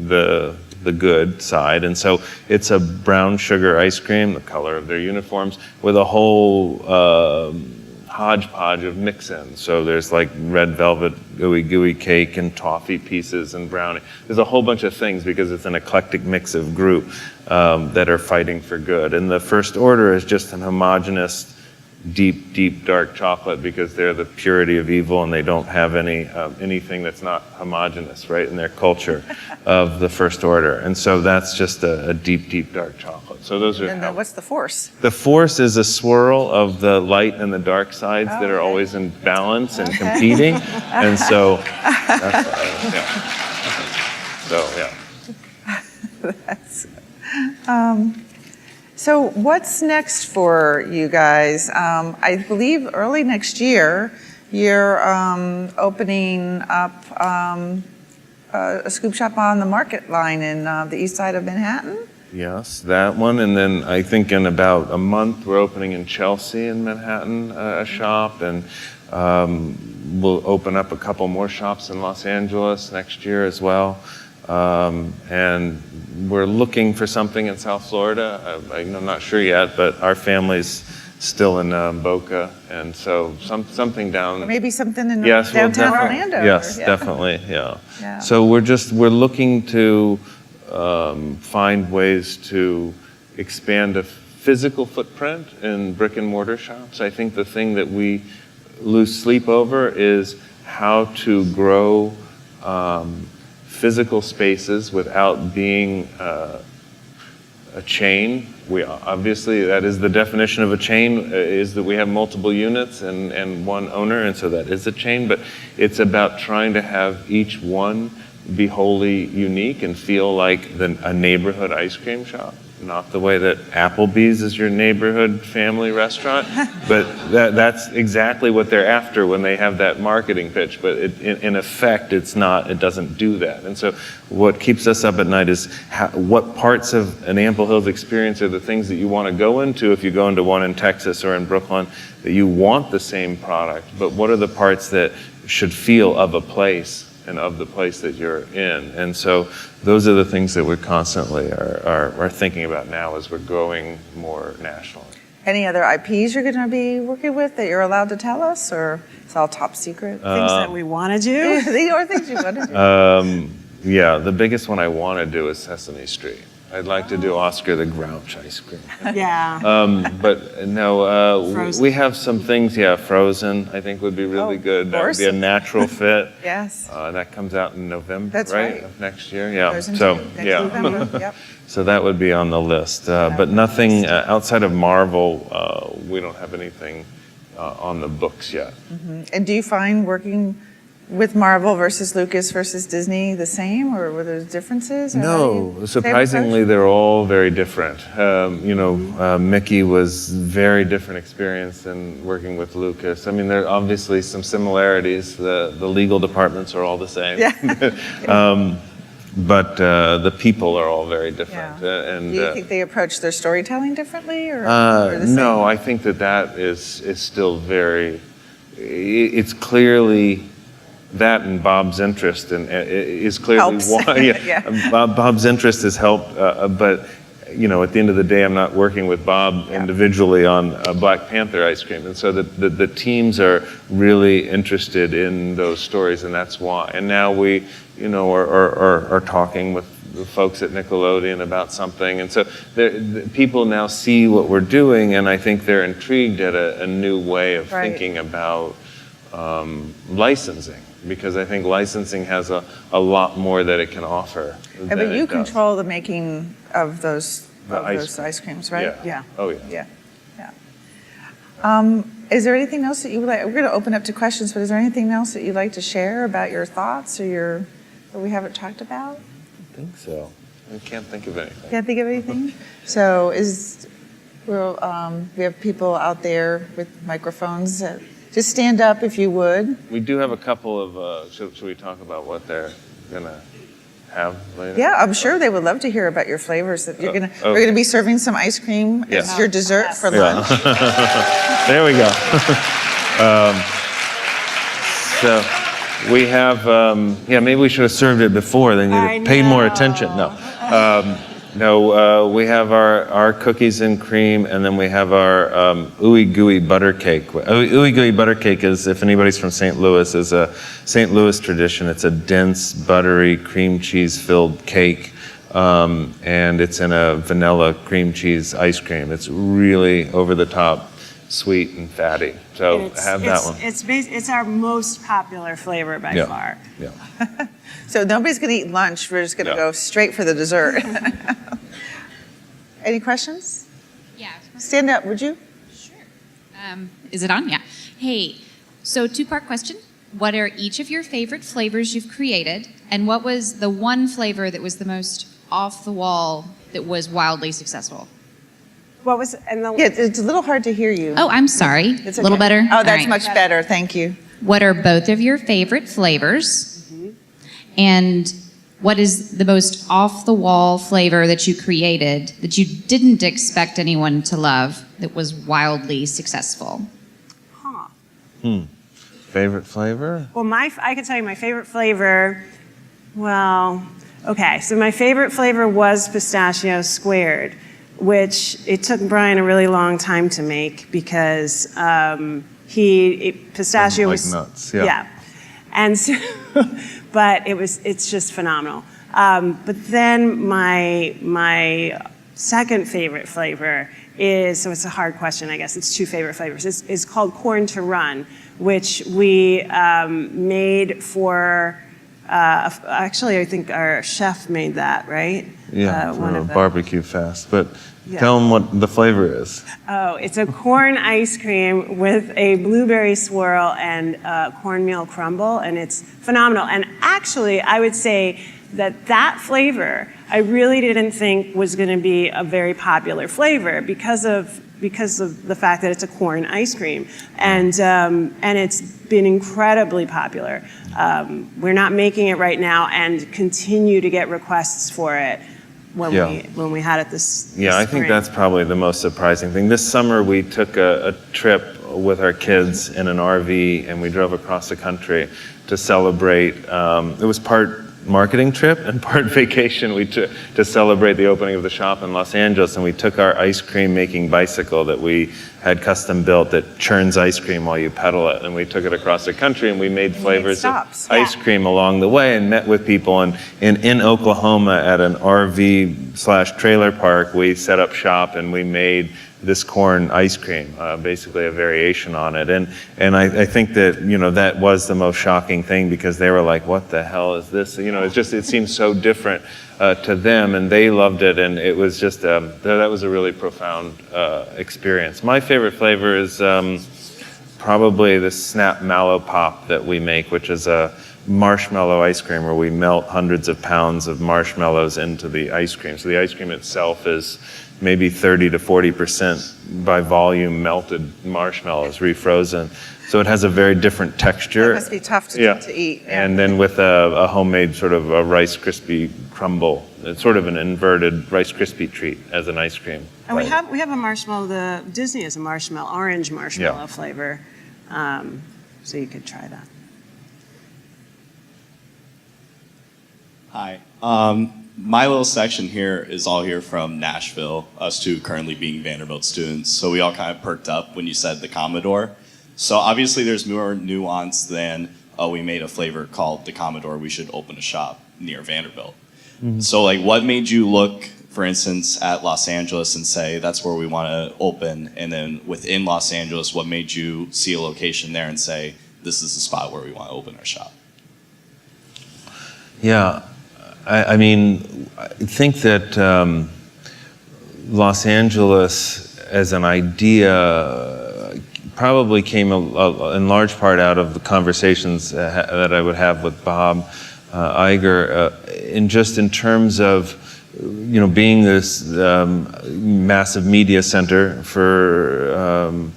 the good side. And so it's a brown sugar ice cream, the color of their uniforms, with a whole hodgepodge of mix-ins. So there's like red velvet gooey cake and toffee pieces and brownie. There's a whole bunch of things because it's an eclectic mix of group that are fighting for good. And the First Order is just an homogeneous, deep, dark chocolate because they're the purity of evil and they don't have anything that's not homogeneous, right, in their culture of the First Order. And so that's just a deep, dark chocolate. So those are And what's the Force? The Force is a swirl of the light and the dark sides that are always in balance and competing. And so that's That's, so what's next for you guys? I believe early next year, you're opening up a scoop shop on the Market line in the east side of Manhattan. Yes, that one. And then I think in about a month, we're opening in Chelsea in Manhattan a shop. And we'll open up a couple more shops in Los Angeles next year as well. And we're looking for something in South Florida. I'm not sure yet, but our family's still in Boca. And so something down. Or maybe something in Yes, well, downtown definitely. Orlando. Yes, yeah. definitely, yeah. Yeah. So we're looking to find ways to expand a physical footprint in brick and mortar shops. I think the thing that we lose sleep over is how to grow physical spaces without being a chain. Obviously, that is the definition of a chain, is that we have multiple units and one owner, and so that is a chain, but it's about trying to have each one be wholly unique and feel like a neighborhood ice cream shop. Not the way that Applebee's is your neighborhood family restaurant, but that's exactly what they're after when they have that marketing pitch. But in effect, it doesn't do that. And so what keeps us up at night is what parts of an Ample Hills experience are the things that you want to go into if you go into one in Texas or in Brooklyn, that you want the same product, but what are the parts that should feel of a place and of the place that you're in. And so those are the things that we constantly are thinking about now as we're growing more nationally. Any other IPs you're going to be working with that you're allowed to tell us, or it's all top secret? Things that we want to do? Or things you want to do? Yeah, the biggest one I want to do is Sesame Street. I'd like to do Oscar the Grouch ice cream. Yeah. But no, Frozen. we have some things, Frozen, I think would be really good. That would be a natural fit. Yes. That comes out in November, That's right. Of next year. Yeah. Frozen So, 2, next November. Yep. So that would be on the list. But nothing outside of Marvel, we don't have anything on the books yet. And do you find working with Marvel versus Lucas versus Disney the same, or were there differences? Or No, surprisingly, they're all very different. Mickey was very different experience than working with Lucas. I mean, there are obviously some similarities. The legal departments are all the same. Yeah. But the people are all very different. Yeah. And do you think they approach their storytelling differently, or the same? No, I think that is still very. It's clearly. That and Bob's interest is clearly Helps. why. Yeah. Bob's interest has helped, but at the end of the day, I'm not working with Bob individually on Black Panther ice cream, and so the teams are really interested in those stories, and that's why. And now we, are talking with the folks at Nickelodeon about something, and so people now see what we're doing, and I think they're intrigued at a new way of thinking about licensing. Because I think licensing has a lot more that it can offer. But you control the making of those ice creams, right? Yeah. Oh yeah. Yeah. Is there anything else that you would like? We're going to open up to questions, but is there anything else that you'd like to share about your thoughts or that we haven't talked about? I think so. I can't think of anything. Can't think of anything? So we have people out there with microphones. Just stand up if you would. We do have a couple of, should we talk about what they're going to have later? Yeah, I'm sure they would love to hear about your flavors. That we're going to be serving some ice cream as your dessert for lunch. There we go. So we have, maybe we should have served it before, then you'd have paid more attention. No, we have our cookies and cream, and then we have our ooey gooey butter cake. Ooey gooey butter cake is, if anybody's from St. Louis, is a St. Louis tradition. It's a dense, buttery, cream cheese-filled cake, and it's in a vanilla cream cheese ice cream. It's really over the top, sweet and fatty. So have that one. It's our most popular flavor by far. Yeah. So nobody's going to eat lunch. We're just going to go straight for the dessert. Any questions? Yeah. Stand up, would you? Sure. Is it on? Yeah. Hey, so two-part question. What are each of your favorite flavors you've created? And what was the one flavor that was the most off the wall that was wildly successful? What was it's a little hard to hear you. Oh, I'm sorry. It's a little okay. better? Oh, that's All right. much better. Thank you. What are both of your favorite flavors? And what is the most off-the-wall flavor that you created that you didn't expect anyone to love that was wildly successful? Favorite flavor? Well, I can tell you my favorite flavor. Well, okay, so my favorite flavor was pistachio squared, which it took Brian a really long time to make because pistachio was nuts. Yeah, and so, but it's just phenomenal. But then my second favorite flavor is, so it's a hard question, I guess. It's two favorite flavors. It's called Corn to Run, which we made for Actually, I think our chef made that, right? Yeah, One for of a the- barbecue fest. But Yeah. tell them what the flavor is. Oh, it's a corn ice cream with a blueberry swirl and cornmeal crumble, and it's phenomenal. And actually, I would say that flavor, I really didn't think was going to be a very popular flavor because of the fact that it's a corn ice cream, and it's been incredibly popular. We're not making it right now, and continue to get requests for it. When we had it this Yeah, I think spring. that's probably the most surprising thing. This summer we took a trip with our kids in an RV, and we drove across the country to celebrate. It was part marketing trip and part vacation. We took to celebrate the opening of the shop in Los Angeles, and we took our ice cream making bicycle that we had custom built that churns ice cream while you pedal it, and we took it across the country, and we made flavors of stops. ice cream along the way, and met with people. And in Oklahoma at an RV/trailer park, we set up shop and we made this corn ice cream, basically a variation on it. And I think that, that was the most shocking thing, because they were like, what the hell is this? It seemed so different to them, and they loved it. And it was just, that was a really profound experience. My favorite flavor is probably the Snap Mallow Pop that we make, which is a marshmallow ice cream where we melt hundreds of pounds of marshmallows into the ice cream. So the ice cream itself is maybe 30 to 40% by volume melted marshmallows, refrozen. So it has a very different texture. That must be tough to eat. Yeah. And then with a homemade sort of a Rice Krispie crumble. It's sort of an inverted Rice Krispie treat as an ice cream. And we have a marshmallow. The Disney is a marshmallow, orange marshmallow flavor. So you could try that. Hi. My little section here is all here from Nashville, us two currently being Vanderbilt students. So we all kind of perked up when you said the Commodore. So obviously there's more nuance than, we made a flavor called the Commodore, we should open a shop near Vanderbilt. Mm-hmm. So what made you look, for instance, at Los Angeles and say, that's where we want to open? And then within Los Angeles, what made you see a location there and say, this is the spot where we want to open our shop? Yeah. I think that Los Angeles as an idea probably came in large part out of the conversations that I would have with Bob Iger, in terms of being this massive media center for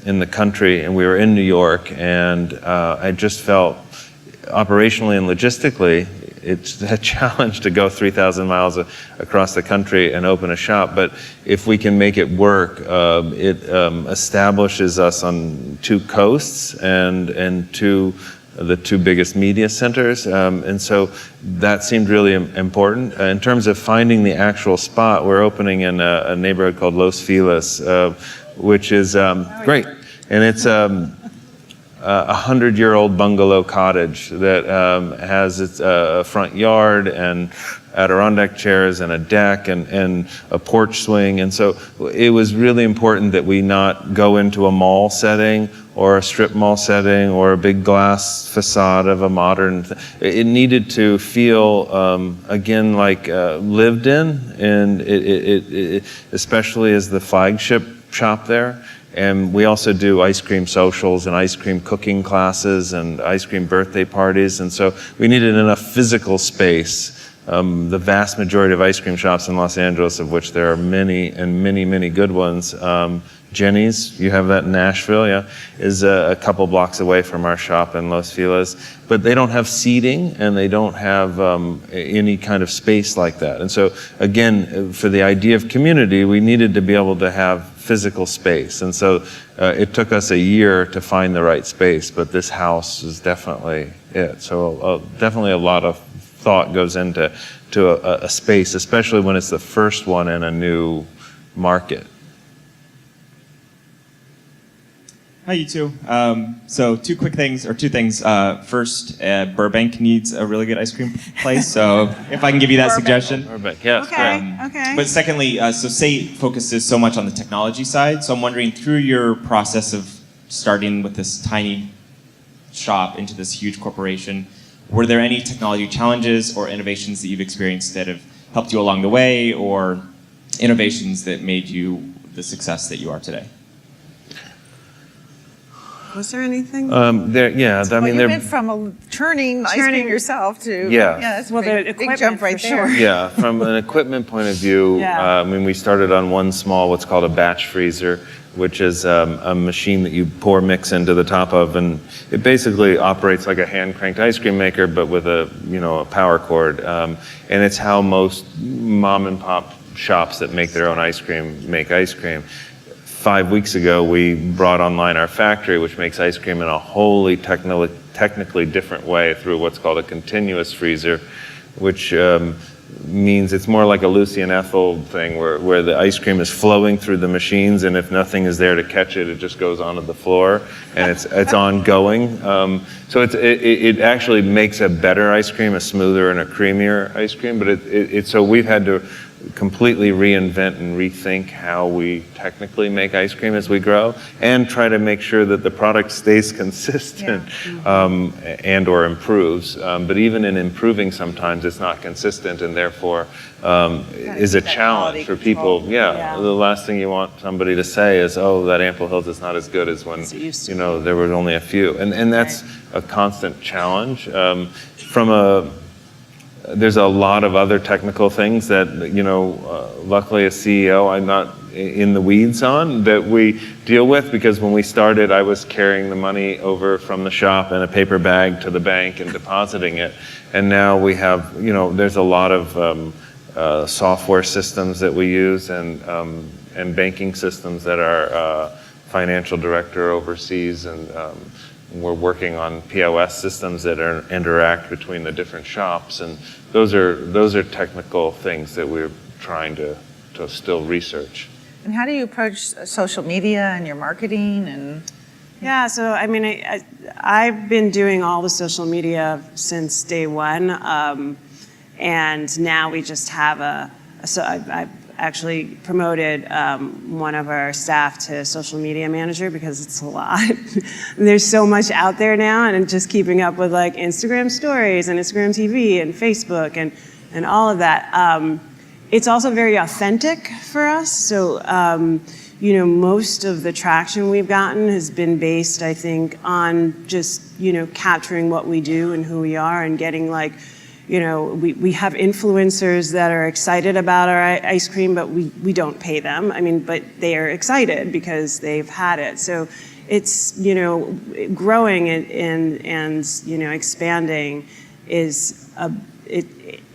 in the country, and we were in New York, and I just felt operationally and logistically, it's a challenge to go 3,000 miles across the country and open a shop. But if we can make it work, it establishes us on two coasts and the two biggest media centers. And so that seemed really important. In terms of finding the actual spot, we're opening in a neighborhood called Los Feliz, which is great. And it's a 100-year-old bungalow cottage that has its front yard and Adirondack chairs and a deck and a porch swing. And so it was really important that we not go into a mall setting or a strip mall setting or a big glass facade of a modern it needed to feel again like lived in, and it especially as the flagship shop there. And we also do ice cream socials and ice cream cooking classes and ice cream birthday parties. And so we needed enough physical space. The vast majority of ice cream shops in Los Angeles, of which there are many and many, many good ones, Jenny's, you have that in Nashville, yeah, is a couple blocks away from our shop in Los Feliz. But they don't have seating and they don't have any kind of space like that. And so again, for the idea of community, we needed to be able to have physical space. And so it took us a year to find the right space, but this house is definitely it. So definitely a lot of thought goes into a space, especially when it's the first one in a new market. Hi, you two. So two things. First, Burbank needs a really good ice cream place. So if I can give you that suggestion. Burbank, yes. Okay. But secondly, so SATE focuses so much on the technology side. So I'm wondering, through your process of starting with this tiny shop into this huge corporation. Were there any technology challenges or innovations that you've experienced that have helped you along the way, or innovations that made you the success that you are today? Was there anything? I Well, mean, you went from churning ice cream Churning- yourself to Yeah. that's Well, a big, the big jump equipment right for there. sure. yeah, from an equipment point of view, Yeah. I mean, we started on one small, what's called a batch freezer, which is a machine that you pour mix into the top of, and it basically operates like a hand-cranked ice cream maker, but with a power cord. And it's how most mom and pop shops that make their own ice cream make ice cream. 5 weeks ago, we brought online our factory, which makes ice cream in a wholly technically different way through what's called a continuous freezer, which means it's more like a Lucy and Ethel thing where the ice cream is flowing through the machines, and if nothing is there to catch it, it just goes onto the floor, and it's ongoing. So it actually makes a better ice cream, a smoother and a creamier ice cream, but so we've had to completely reinvent and rethink how we technically make ice cream as we grow, and try to make sure that the product stays consistent and or improves. But even in improving, sometimes it's not consistent, and therefore is a challenge for people. Yeah. The last thing you want somebody to say is, "Oh, that Ample Hills is not as good as when there were only a few," and that's a constant challenge. There's a lot of other technical things that, luckily as CEO, I'm not in the weeds on, that we deal with, because when we started, I was carrying the money over from the shop in a paper bag to the bank and depositing it. And now we have, there's a lot of software systems that we use, and banking systems that our financial director oversees, and we're working on POS systems that interact between the different shops, and those are technical things that we're trying to still research. And how do you approach social media and your marketing and? Yeah, so I mean, I've been doing all the social media since day one, and now we just have I've actually promoted one of our staff to social media manager, because it's a lot. There's so much out there now, and just keeping up with like Instagram stories and Instagram TV and Facebook and all of that. It's also very authentic for us. So, most of the traction we've gotten has been based, I think, on just, capturing what we do and who we are, and getting we have influencers that are excited about our ice cream, but we don't pay them. I mean, but they are excited because they've had it. So it's, growing and expanding is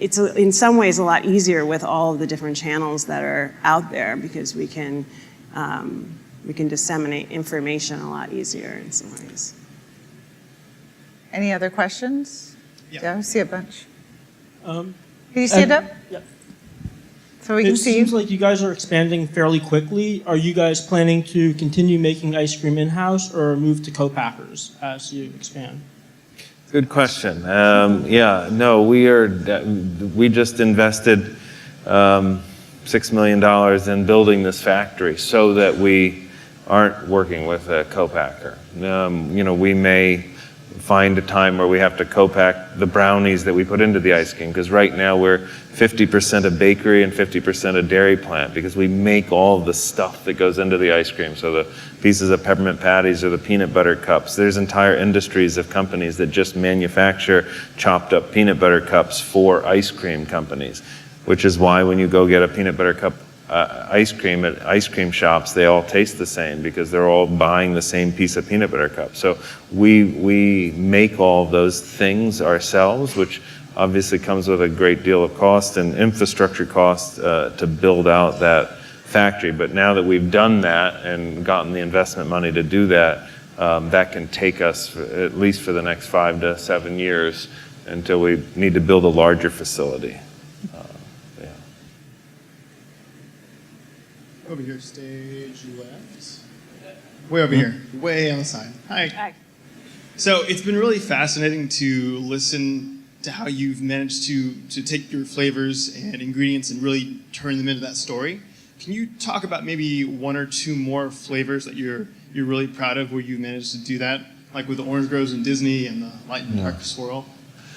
it's in some ways a lot easier with all of the different channels that are out there, because we can disseminate information a lot easier in some ways. Any other questions? Yeah, I see a bunch. Um, Can you stand up Yeah. so we can It see seems you? like you guys are expanding fairly quickly. Are you guys planning to continue making ice cream in-house, or move to co-packers as you expand? Good question. We just invested $6 million in building this factory so that we aren't working with a co-packer. We may find a time where we have to co-pack the brownies that we put into the ice cream, because right now we're 50% a bakery and 50% a dairy plant, because we make all the stuff that goes into the ice cream. So the pieces of peppermint patties or the peanut butter cups. There's entire industries of companies that just manufacture chopped up peanut butter cups for ice cream companies, which is why when you go get a peanut butter cup ice cream at ice cream shops, they all taste the same, because they're all buying the same piece of peanut butter cup. So we make all those things ourselves, which obviously comes with a great deal of cost and infrastructure cost to build out that factory. But now that we've done that and gotten the investment money to do that, that can take us at least for the next 5 to 7 years until we need to build a larger facility. Over here, stage left. Way over here, way on the side. Hi. Hi. So it's been really fascinating to listen to how you've managed to take your flavors and ingredients and really turn them into that story. Can you talk about maybe 1 or 2 more flavors that you're really proud of where you managed to do that like with the orange groves in Disney and the light and dark swirl,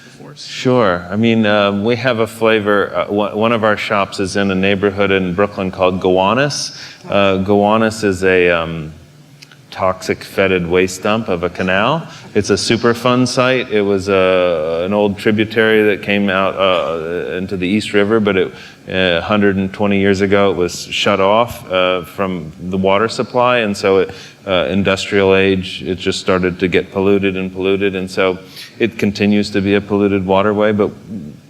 the force? Sure. I mean, we have a flavor. One of our shops is in a neighborhood in Brooklyn called Gowanus. Gowanus is a toxic fetid waste dump of a canal. It's a Superfund site. It was an old tributary that came out into the East River, but 120 years ago it was shut off from the water supply, and so industrial age, it just started to get polluted, and so it continues to be a polluted waterway, but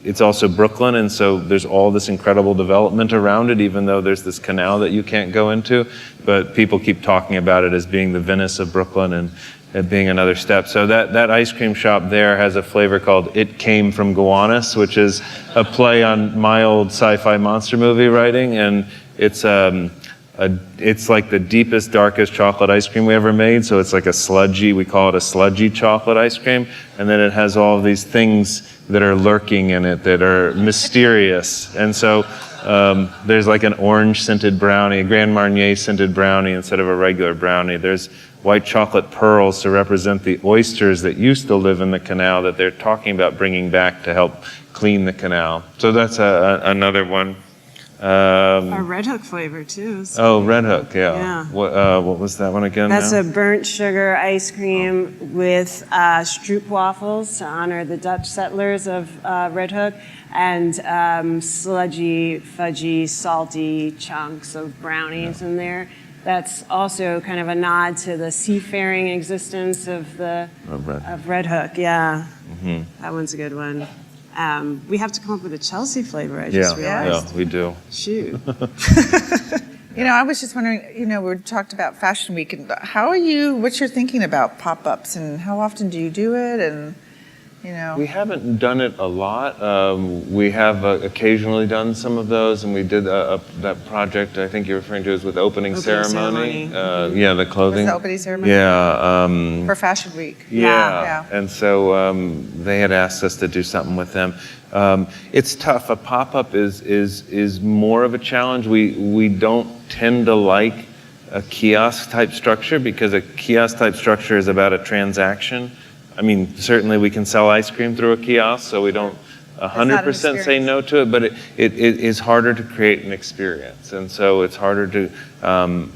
it's also Brooklyn, and so there's all this incredible development around it, even though there's this canal that you can't go into, but people keep talking about it as being the Venice of Brooklyn and it being another step. So that ice cream shop there has a flavor called It Came from Gowanus, which is a play on my old sci-fi monster movie writing, and it's like the deepest, darkest chocolate ice cream we ever made. So it's like a sludgy, we call it a sludgy chocolate ice cream. And then it has all these things that are lurking in it that are mysterious. And so there's like an orange scented brownie, a Grand Marnier scented brownie instead of a regular brownie. There's white chocolate pearls to represent the oysters that used to live in the canal that they're talking about bringing back to help clean the canal. So that's another one. Our Red Hook flavor too. Oh, Red Hook, yeah. Yeah. What was that one again? That's now? a burnt sugar ice cream with stroop waffles to honor the Dutch settlers of Red Hook, and sludgy, fudgy, salty chunks of brownies in there. That's also kind of a nod to the seafaring existence of Red Hook. Yeah, that one's a good one. We have to come up with a Chelsea flavor, I just realized. Yeah, we do. Shoot. I was just wondering, we talked about Fashion Week, and what's your thinking about pop-ups, and how often do you do it, and, We haven't done it a lot. We have occasionally done some of those, and we did that project I think you're referring to is with opening ceremony. Yeah, the clothing. Was the opening ceremony? Yeah. For Fashion Week. Yeah. And so they had asked us to do something with them. It's tough. A pop-up is more of a challenge. We don't tend to like a kiosk type structure because a kiosk type structure is about a transaction. I mean, certainly we can sell ice cream through a kiosk, so we don't 100% say no to it, but it is harder to create an experience. And so it's harder to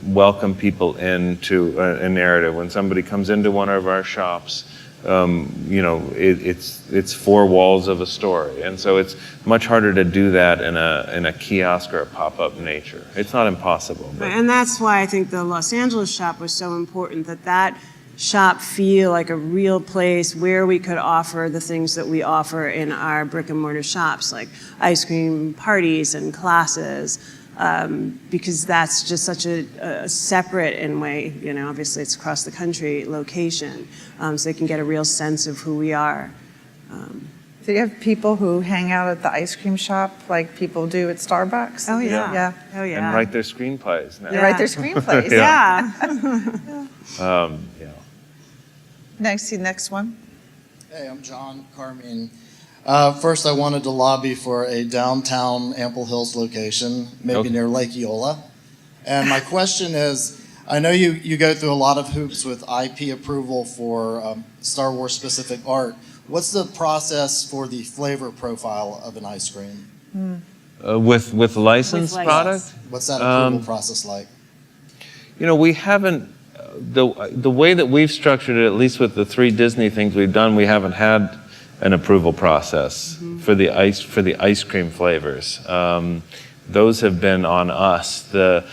welcome people into a narrative. When somebody comes into one of our shops, it's four walls of a story. And so it's much harder to do that in a kiosk or a pop-up nature. It's not impossible. But. And that's why I think the Los Angeles shop was so important, that shop feel like a real place where we could offer the things that we offer in our brick and mortar shops, like ice cream parties and classes, because that's just such a separate, in way, obviously it's across the country location, so they can get a real sense of who we are. Do you have people who hang out at the ice cream shop like people do at Starbucks? Oh, yeah. Yeah. Oh, yeah. And write their screenplays now. They write their screenplays. Yeah. Yeah. Next one. Hey, I'm John Carmine. First, I wanted to lobby for a downtown Ample Hills location, maybe near Lake Eola. And my question is, I know you go through a lot of hoops with IP approval for Star Wars specific art. What's the process for the flavor profile of an ice cream? With licensed product? What's that approval process like? We haven't. The way that we've structured it, at least with the 3 Disney things we've done, we haven't had an approval process for the ice cream flavors. Those have been on us. The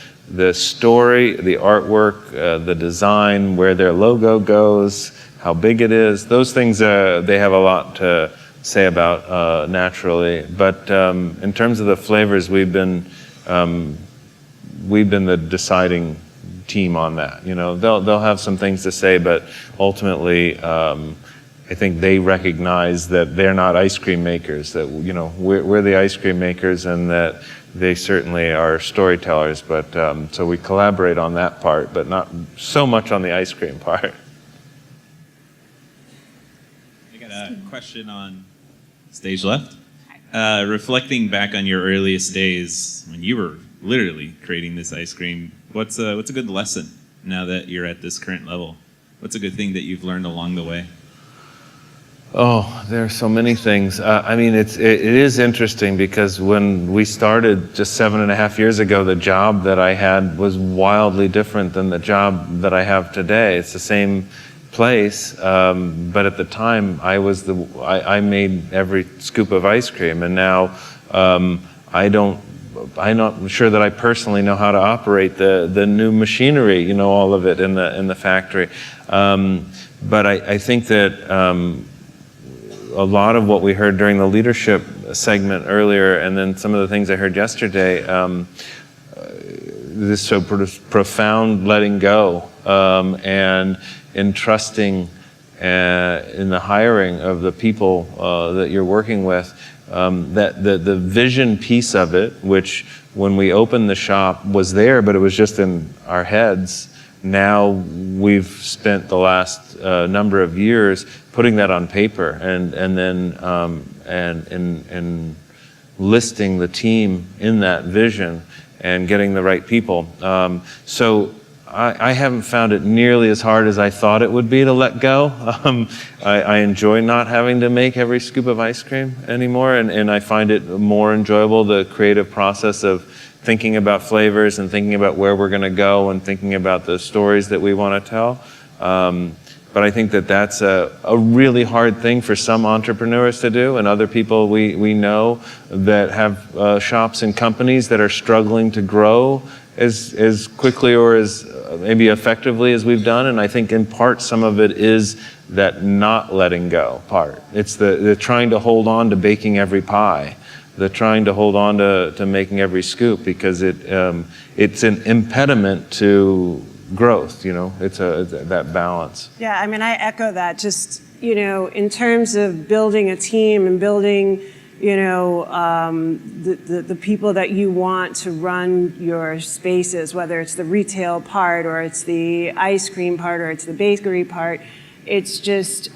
story, the artwork, the design, where their logo goes, how big it is, those things they have a lot to say about naturally. But in terms of the flavors, we've been the deciding team on that. They'll have some things to say, but ultimately I think they recognize that they're not ice cream makers, that we're the ice cream makers, and that they certainly are storytellers, but so we collaborate on that part, but not so much on the ice cream part. I got a question on stage left. Reflecting back on your earliest days when you were literally creating this ice cream, what's a good lesson now that you're at this current level? what's a good thing that you've learned along the way? Oh, there are so many things. I mean, it is interesting because when we started just 7.5 years ago, the job that I had was wildly different than the job that I have today. It's the same place, but at the time, I made every scoop of ice cream, and now I'm not sure that I personally know how to operate the new machinery, you know, all of it in the factory. But I think that a lot of what we heard during the leadership segment earlier, and then some of the things I heard yesterday, this so profound letting go and entrusting in the hiring of the people that you're working with, that the vision piece of it, which when we opened the shop was there, but it was just in our heads. Now we've spent the last number of years putting that on paper and then listing the team in that vision and getting the right people. So I haven't found it nearly as hard as I thought it would be to let go. I enjoy not having to make every scoop of ice cream anymore, and I find it more enjoyable, the creative process of thinking about flavors and thinking about where we're going to go and thinking about the stories that we want to tell. But I think that that's a really hard thing for some entrepreneurs to do, and other people we know that have shops and companies that are struggling to grow as quickly or as maybe effectively as we've done. And I think in part some of it is that not letting go part. It's the trying to hold on to baking every pie, the trying to hold on to making every scoop, because it's an impediment to growth, you know. It's that balance. Yeah, I mean, I echo that. Just, you know, in terms of building a team and building, you know, the people that you want to run your spaces, whether it's the retail part or it's the ice cream part or it's the bakery part, it's just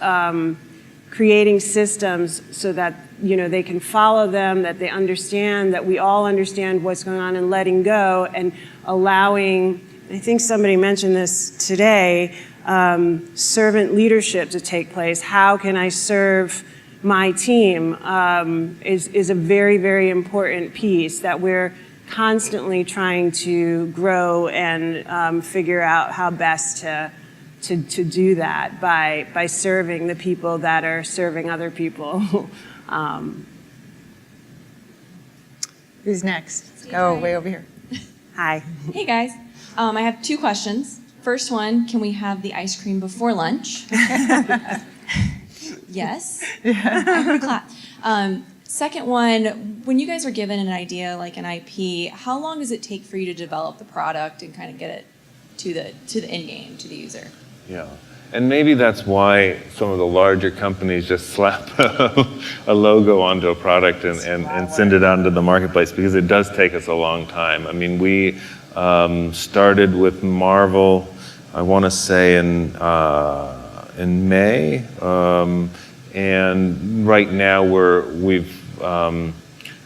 creating systems so that, you know, they can follow them, that they understand, that we all understand what's going on, and letting go and allowing, I think somebody mentioned this today, servant leadership to take place. How can I serve my team is a very, very important piece that we're constantly trying to grow and figure out how best to do that by serving the people that are serving other people. Who's next? Let's go way over here. Hi. Hey guys, I have 2 questions. First one, can we have the ice cream before lunch? Yes. I heard a clap. Second one, when you guys are given an idea like an IP, how long does it take for you to develop the product and kind of get it to the end game, to the user? Yeah. And maybe that's why some of the larger companies just slap a logo onto a product and send it out into the marketplace, because it does take us a long time. I mean, we started with Marvel, I want to say in May, and right now we've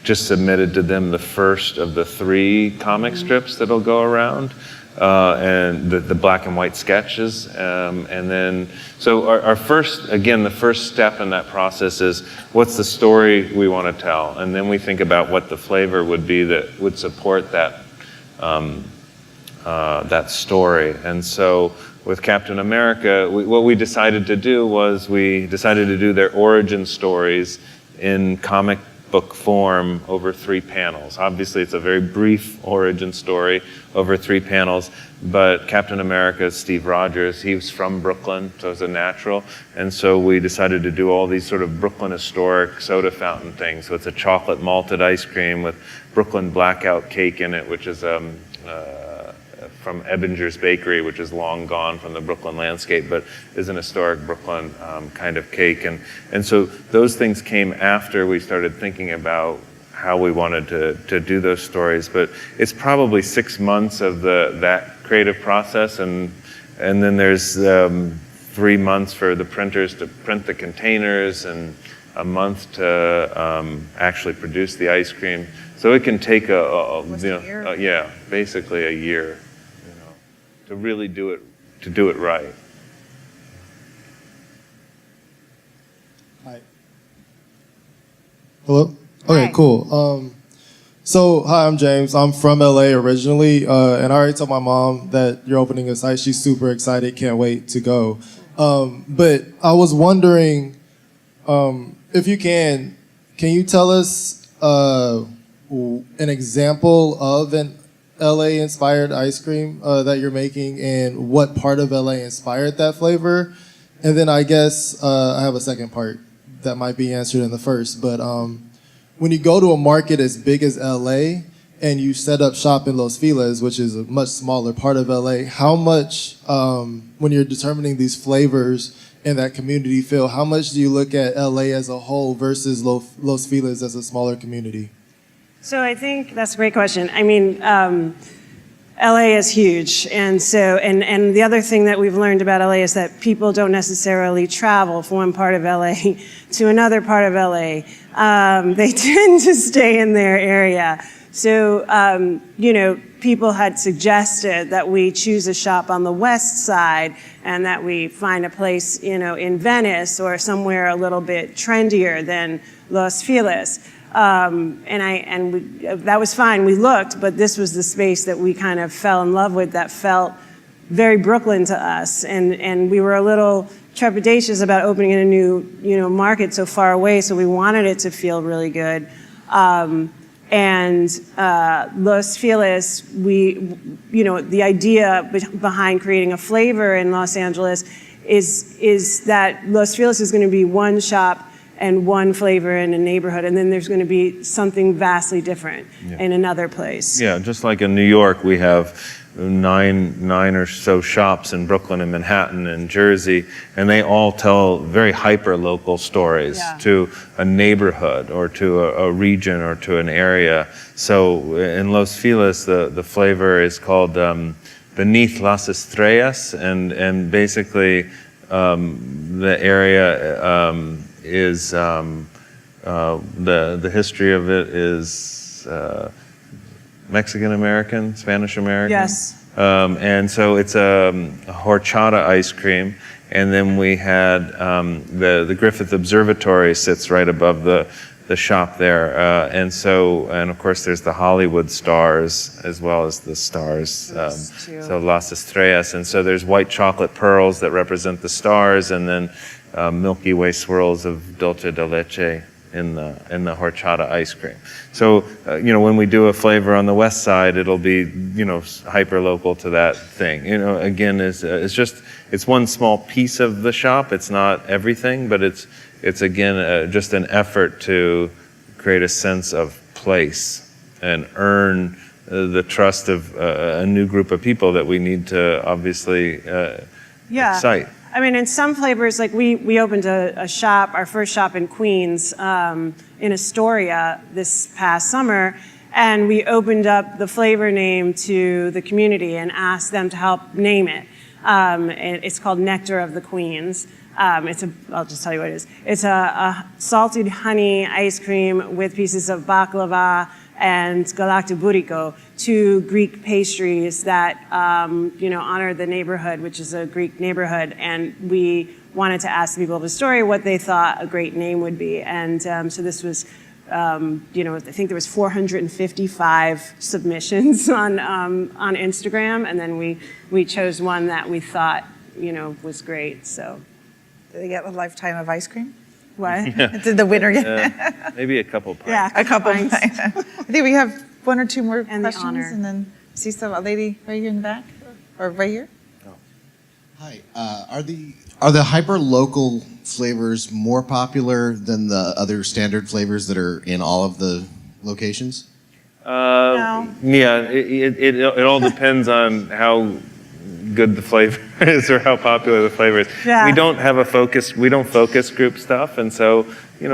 just submitted to them the first of the 3 comic strips that'll go around. And the black and white sketches, and then so our first, again, the first step in that process is what's the story we want to tell, and then we think about what the flavor would be that would support that that story. And so with Captain America, what we decided to do was we decided to do their origin stories in comic book form over 3 panels. Obviously, it's a very brief origin story over 3 panels, but Captain America, Steve Rogers, he was from Brooklyn, so it's a natural. And so we decided to do all these sort of Brooklyn historic soda fountain things. So it's a chocolate malted ice cream with Brooklyn blackout cake in it, which is from Ebinger's Bakery, which is long gone from the Brooklyn landscape, but is an historic Brooklyn kind of cake. And so those things came after we started thinking about how we wanted to do those stories. But it's probably 6 months of that creative process, and then there's 3 months for the printers to print the containers, and a month to actually produce the ice cream. So it can take a year? Basically a year. To really do it right. Hello? Okay, Hi. cool. So, hi, I'm James. I'm from LA originally, and I already told my mom that you're opening a site. She's super excited, can't wait to go. But I was wondering, if you can you tell us an example of an LA-inspired ice cream that you're making, and what part of LA inspired that flavor? And then I guess I have a second part that might be answered in the first, but when you go to a market as big as LA and you set up shop in Los Feliz, which is a much smaller part of LA, how much, when you're determining these flavors in that community feel, how much do you look at LA as a whole versus Los Feliz as a smaller community? So I think that's a great question. I mean, LA is huge, and so and the other thing that we've learned about LA is that people don't necessarily travel from one part of LA to another part of LA. They tend to stay in their area. So people had suggested that we choose a shop on the west side and that we find a place, in Venice or somewhere a little bit trendier than Los Feliz. That was fine. We looked, but this was the space that we kind of fell in love with, that felt very Brooklyn to us, and we were a little trepidatious about opening in a new, market so far away. So we wanted it to feel really good. Los Feliz, the idea behind creating a flavor in Los Angeles is that Los Feliz is going to be one shop and one flavor in a neighborhood, and then there's going to be something vastly different in another place. Yeah, just like in New York, we have nine or so shops in Brooklyn and Manhattan and Jersey, and they all tell very hyper-local stories to a neighborhood or to a region or to an area. So in Los Feliz, the flavor is called Beneath Las Estrellas, and basically the area is the history of it is Mexican American, Spanish American. Yes. And so it's a horchata ice cream, and then we had the Griffith Observatory sits right above the shop there, and of course there's the Hollywood stars as well as the stars. So Las Estrellas, and so there's white chocolate pearls that represent the stars, and then Milky Way swirls of dulce de leche in the horchata ice cream. So when we do a flavor on the west side, it'll be hyper local to that thing. Again, it's one small piece of the shop. It's not everything, but it's again just an effort to create a sense of place and earn the trust of a new group of people that we need to obviously excite. I mean, in some flavors, like we opened a shop, our first shop in Queens, in Astoria this past summer, and we opened up the flavor name to the community and asked them to help name it. And it's called Nectar of the Queens. I'll just tell you what it is. It's a salted honey ice cream with pieces of baklava and galaktoboureko, two Greek pastries that honor the neighborhood, which is a Greek neighborhood, and we wanted to ask the people of Astoria what they thought a great name would be. And so this was, I think there was 455 submissions on Instagram, and then we chose one that we thought was great. So, did they get a lifetime of ice cream? What? Did the winner get? Maybe a couple pints. Yeah, a couple pints. I think we have one or two more And questions, the honor. and then see a lady right here in the back, or right here. Hi. Are the hyper local flavors more popular than the other standard flavors that are in all of the locations? No. Yeah, it all depends on how good the flavor is or how popular the flavor is. Yeah. We don't focus group stuff, and so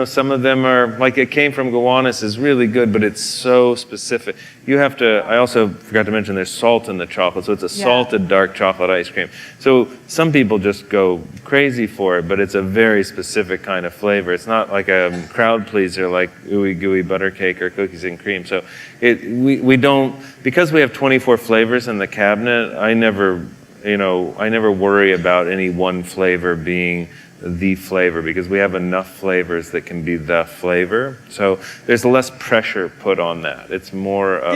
some of them are like It Came From Gowanus is really good, but it's so specific. I also forgot to mention there's salt in the chocolate, so it's a salted dark chocolate ice cream. So some people just go crazy for it, but it's a very specific kind of flavor. It's not like a crowd pleaser like ooey gooey butter cake or cookies and cream. So we don't, because we have 24 flavors in the cabinet, I never worry about any one flavor being the flavor, because we have enough flavors that can be the flavor. So there's less pressure put on that. It's more of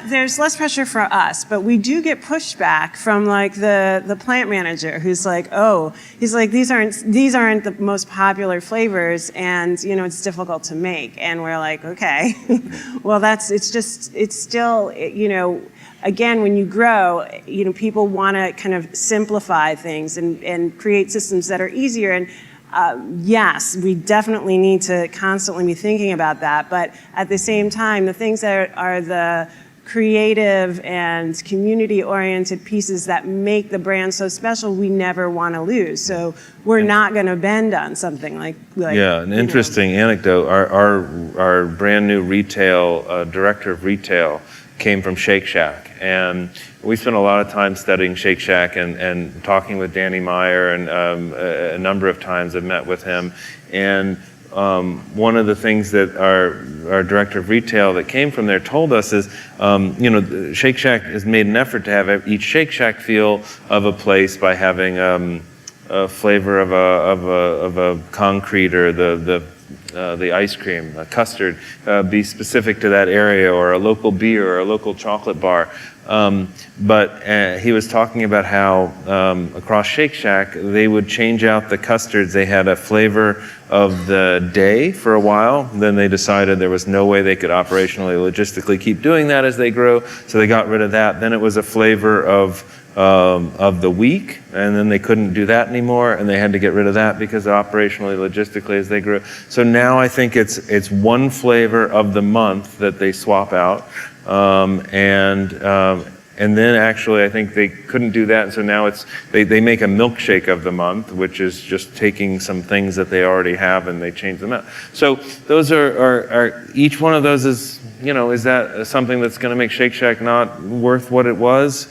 there's less pressure for us, but we do get pushback from like the plant manager who's like, oh, he's like, these aren't the most popular flavors, and you know, it's difficult to make. And we're like, okay, well, it's still, you know, again, when you grow, you know, people want to kind of simplify things and create systems that are easier. And yes, we definitely need to constantly be thinking about that. But at the same time, the things that are the creative and community-oriented pieces that make the brand so special, we never want to lose. So we're not going to bend on something like yeah, an interesting anecdote. Our brand new retail director of retail came from Shake Shack, and we spent a lot of time studying Shake Shack and talking with Danny Meyer, and a number of times I've met with him. And one of the things that our director of retail that came from there told us is, you know, Shake Shack has made an effort to have each Shake Shack feel of a place by having a flavor of a concrete, or the ice cream, a custard, be specific to that area, or a local beer, or a local chocolate bar. But he was talking about how across Shake Shack, they would change out the custards. They had a flavor of the day for a while. Then they decided there was no way they could operationally, logistically keep doing that as they grow. So they got rid of that. Then it was a flavor of the week, and then they couldn't do that anymore, and they had to get rid of that because operationally, logistically, as they grew. So now I think it's one flavor of the month that they swap out, and then actually I think they couldn't do that, and so now they make a milkshake of the month, which is just taking some things that they already have and they change them out. So those are each one of those is, you know, is that something that's going to make Shake Shack not worth what it was?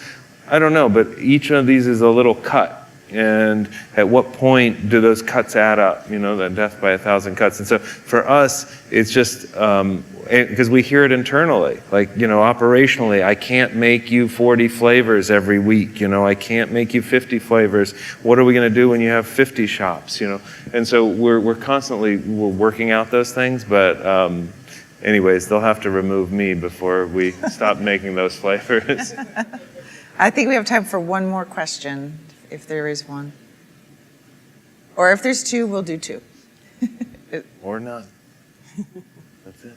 I don't know, but each of these is a little cut. And at what point do those cuts add up? You know, that death by 1,000 cuts. And so for us, it's just, because we hear it internally, like, you know, operationally, I can't make you 40 flavors every week. You know, I can't make you 50 flavors. What are we going to do when you have 50 shops? You know, and so we're constantly working out those things, but anyways, they'll have to remove me before we stop making those flavors. I think we have time for one more question, if there is one. Or if there's two, we'll do two. Or none. That's it.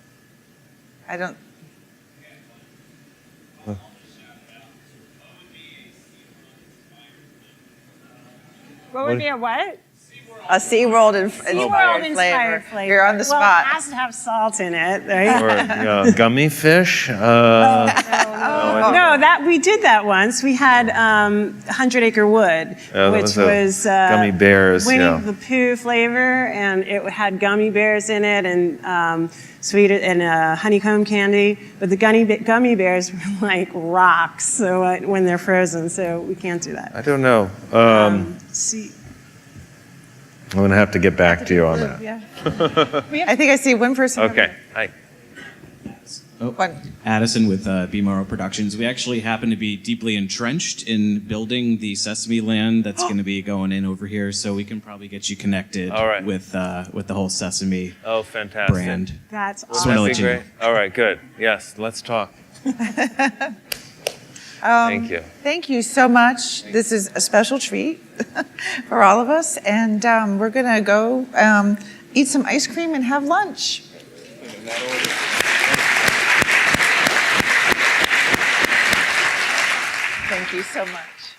I don't. What would be a what? A SeaWorld inspired flavor. You're on the spot. Well, it has to have salt in it, right? Or gummy fish. No, that we did that once. We had 100 Acre Wood, which was gummy bears. Winnie the Pooh flavor, and it had gummy bears in it, and sweet and honeycomb candy. But the gummy bears were like rocks, so when they're frozen, so we can't do that. I don't know. I'm going to have to get back to you on that. Yeah. I think I see one person. Okay. Hi. Addison with B Morrow Productions. We actually happen to be deeply entrenched in building the Sesame Land that's going to be going in over here, so we can probably get you connected with the whole Sesame fantastic. brand. That's awesome. That'd be great. All right, good. Yes, let's talk. Thank you. Thank you so much. This is a special treat for all of us, and we're going to go eat some ice cream and have lunch. Thank you so much.